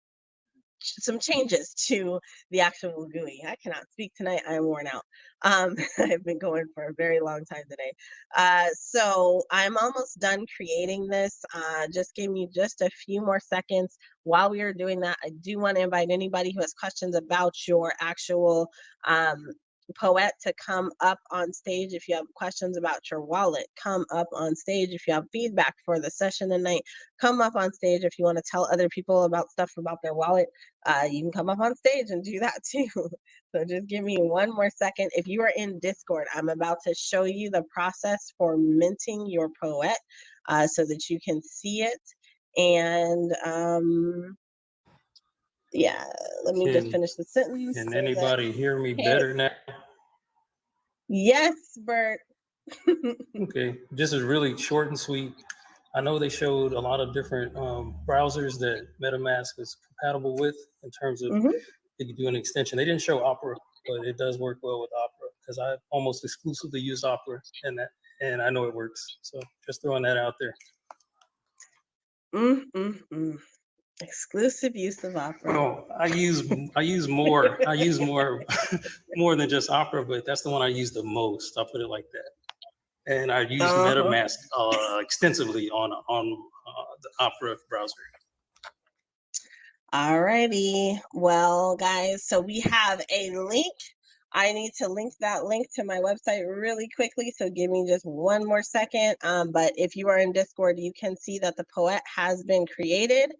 some changes to the actual GUI. I cannot speak tonight. I'm worn out. I've been going for a very long time today. So I'm almost done creating this. Just give me just a few more seconds. While we are doing that, I do want to invite anybody who has questions about your actual Poet to come up on stage. If you have questions about your wallet, come up on stage. If you have feedback for the session tonight, come up on stage. If you want to tell other people about stuff about their wallet, you can come up on stage and do that too. So just give me one more second. If you are in Discord, I'm about to show you the process for minting your Poet so that you can see it. And yeah, let me just finish the sentence.
Can anybody hear me better now?
Yes, Bert.
Okay, this is really short and sweet. I know they showed a lot of different browsers that MetaMask is compatible with in terms of if you do an extension. They didn't show Opera, but it does work well with Opera because I almost exclusively use Opera and I know it works. So just throwing that out there.
Exclusive use of Opera.
Well, I use more. I use more more than just Opera, but that's the one I use the most. I'll put it like that. And I use MetaMask extensively on the Opera browser.
Alrighty. Well, guys, so we have a link. I need to link that link to my website really quickly, so give me just one more second. But if you are in Discord, you can see that the Poet has been created.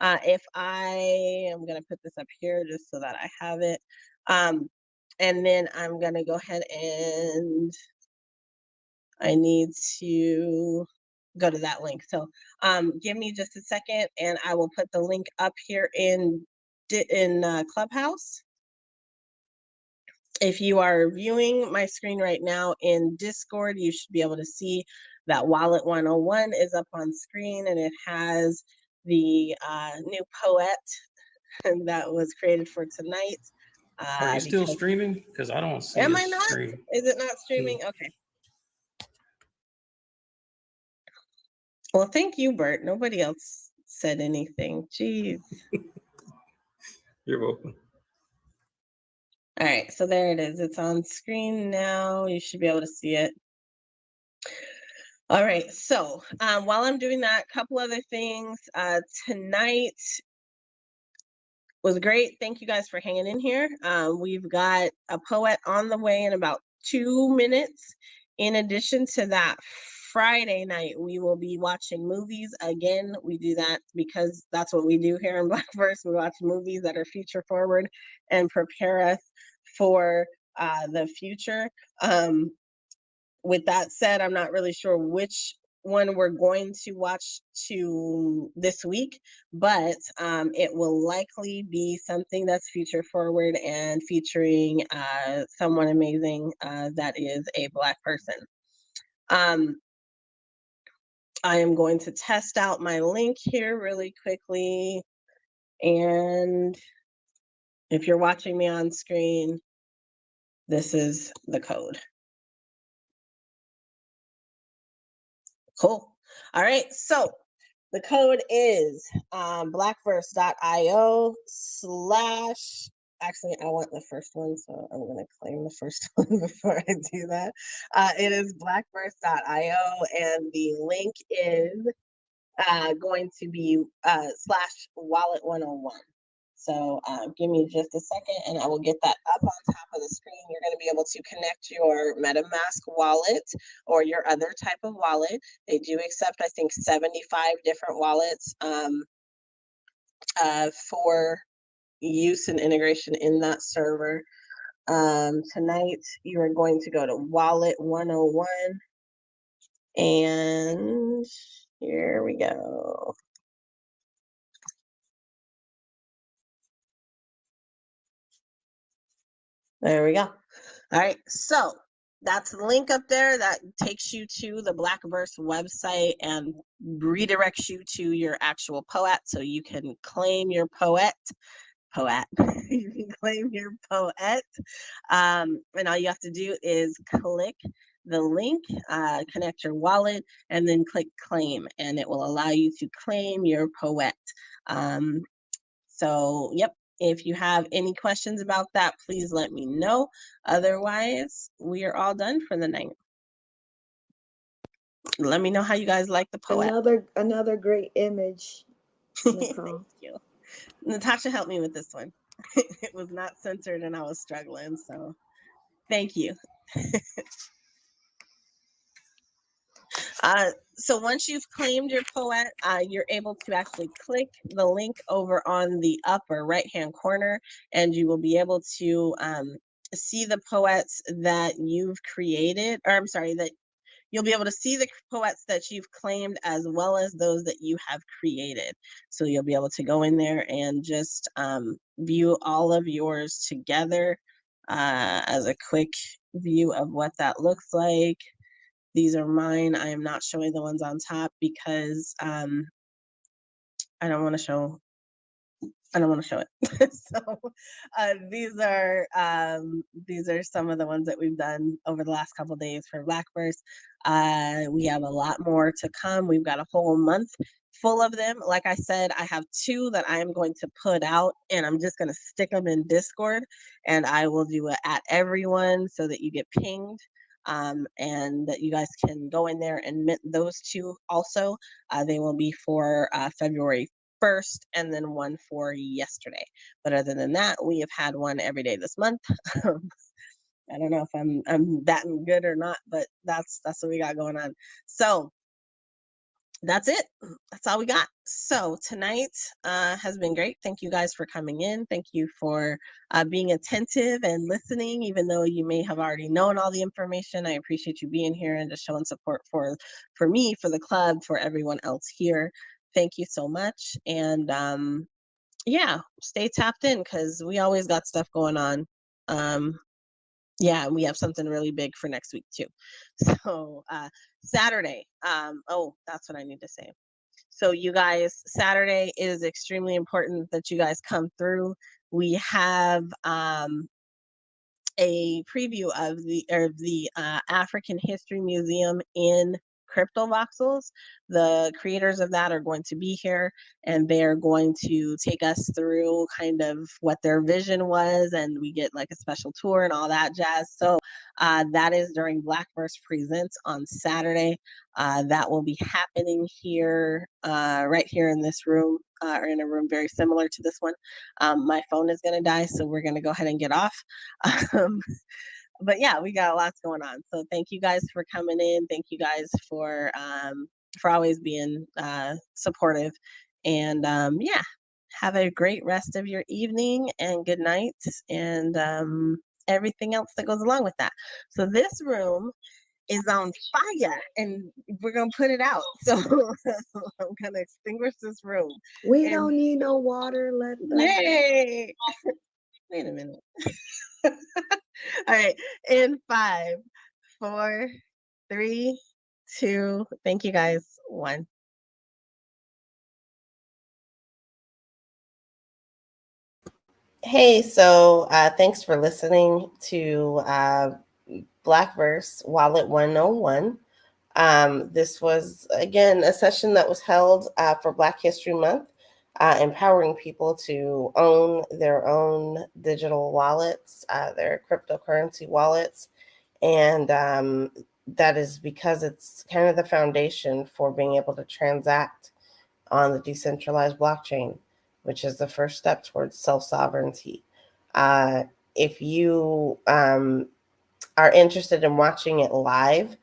If I am going to put this up here just so that I have it. And then I'm going to go ahead and I need to go to that link. So give me just a second and I will put the link up here in Clubhouse. If you are viewing my screen right now in Discord, you should be able to see that Wallet 101 is up on screen and it has the new Poet that was created for tonight.
Are you still streaming? Because I don't see
Am
a
I not?
stream.
Is it not streaming? Okay. Well, thank you, Bert. Nobody else said anything. Jeez.
You're welcome.
All right, so there it is. It's on screen now. You should be able to see it. All right, so while I'm doing that, a couple other things. Tonight was great. Thank you guys for hanging in here. We've got a Poet on the way in about 2 minutes. In addition to that, Friday night, we will be watching movies. Again, we do that because that's what we do here in Blackverse. We watch movies that are future forward and prepare us for the future. With that said, I'm not really sure which one we're going to watch this week, but it will likely be something that's future forward and featuring someone amazing that is a Black person. I am going to test out my link here really quickly. And if you're watching me on screen, this is the code. Cool. All right, so the code is blackverse.io/ actually, I want the first one, so I'm going to claim the first one before I do that. It is blackverse.io, and the link is going to be /wallet101. So give me just a second and I will get that up on top of the screen. You're going to be able to connect your MetaMask wallet or your other type of wallet. They do accept, I think, 75 different wallets for use and integration in that server. Tonight, you are going to go to Wallet 101 and here we go. There we go. All right. So that's the link up there that takes you to the Blackverse website and redirects you to your actual poet, so you can claim your poet. You can claim your poet. And all you have to do is click the link, connect your wallet, and then click claim, and it will allow you to claim your poet. So, yep. If you have any questions about that, please let me know. Otherwise, we are all done for the night. Let me know how you guys like the poet.
Another great image, NiKole.
Thank you. Natasha helped me with this one. It was not censored and I was struggling, so thank you. So once you've claimed your poet, you're able to actually click the link over on the upper right-hand corner, and you will be able to see the poets that you've created, or I'm sorry, that you'll be able to see the poets that you've claimed as well as those that you have created. So you'll be able to go in there and just view all of yours together as a quick view of what that looks like. These are mine. I am not showing the ones on top because I don't want to show it. So these are some of the ones that we've done over the last couple of days for Blackverse. We have a lot more to come. We've got a whole month full of them. Like I said, I have 2 that I am going to put out, and I'm just going to stick them in Discord, and I will do it at everyone so that you get pinged. And that you guys can go in there and mint those 2 also. They will be for February 1st, and then one for yesterday. But other than that, we have had one every day this month. I don't know if I'm batting good or not, but that's what we got going on. So that's it. That's all we got. So tonight has been great. Thank you guys for coming in. Thank you for being attentive and listening, even though you may have already known all the information. I appreciate you being here and just showing support for me, for the club, for everyone else here. Thank you so much. And yeah, stay tapped in because we always got stuff going on. Yeah, we have something really big for next week too. So Saturday, oh, that's what I need to say. So you guys, Saturday is extremely important that you guys come through. We have a preview of the African History Museum in Crypto Voxels. The creators of that are going to be here, and they're going to take us through kind of what their vision was, and we get like a special tour and all that jazz. So that is during Blackverse Presents on Saturday. That will be happening here, right here in this room, or in a room very similar to this one. My phone is going to die, so we're going to go ahead and get off. But yeah, we got lots going on. So thank you guys for coming in. Thank you guys for always being supportive. And yeah, have a great rest of your evening and good night, and everything else that goes along with that. So this room is on fire, and we're gonna put it out. So I'm gonna extinguish this room.
We don't need no water.
Yay! Wait a minute. All right, in 5, 4, 3, 2. Thank you guys. 1.
Hey, so thanks for listening to Blackverse Wallet 101. This was, again, a session that was held for Black History Month, empowering people to own their own digital wallets, their cryptocurrency wallets. And that is because it's kind of the foundation for being able to transact on the decentralized blockchain, which is the first step towards self-sovereignty. If you are interested in watching it live,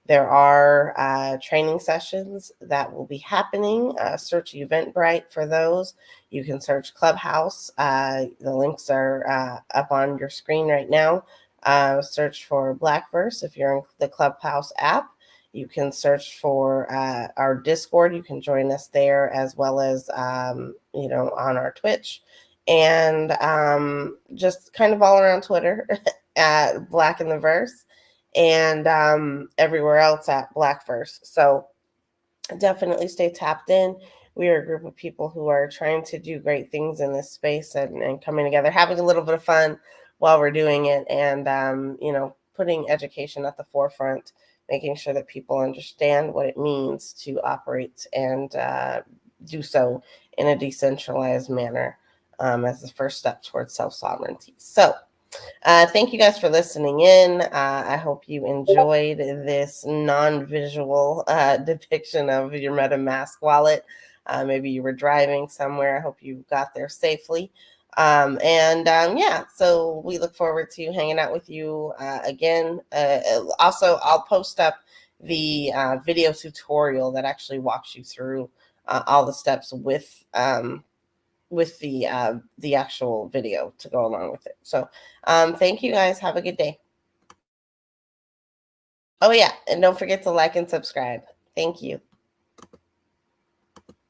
there are training sessions that will be happening. Search Eventbrite for those. You can search Clubhouse. The links are up on your screen right now. Search for Blackverse if you're in the Clubhouse app. You can search for our Discord. You can join us there as well as, on our Twitch. and just kind of all around Twitter at Black in the Verse, and everywhere else at Blackverse. So definitely stay tapped in. We are a group of people who are trying to do great things in this space, and coming together, having a little bit of fun while we're doing it, and putting education at the forefront, making sure that people understand what it means to operate and do so in a decentralized manner as the first step towards self-sovereignty. So thank you guys for listening in. I hope you enjoyed this non-visual depiction of your MetaMask wallet. Maybe you were driving somewhere. I hope you got there safely. Yeah, so we look forward to hanging out with you again. Also, I'll post up the video tutorial that actually walks you through all the steps with the actual video to go along with it. So thank you guys. Have a good day. Oh yeah, and don't forget to like and subscribe. Thank you.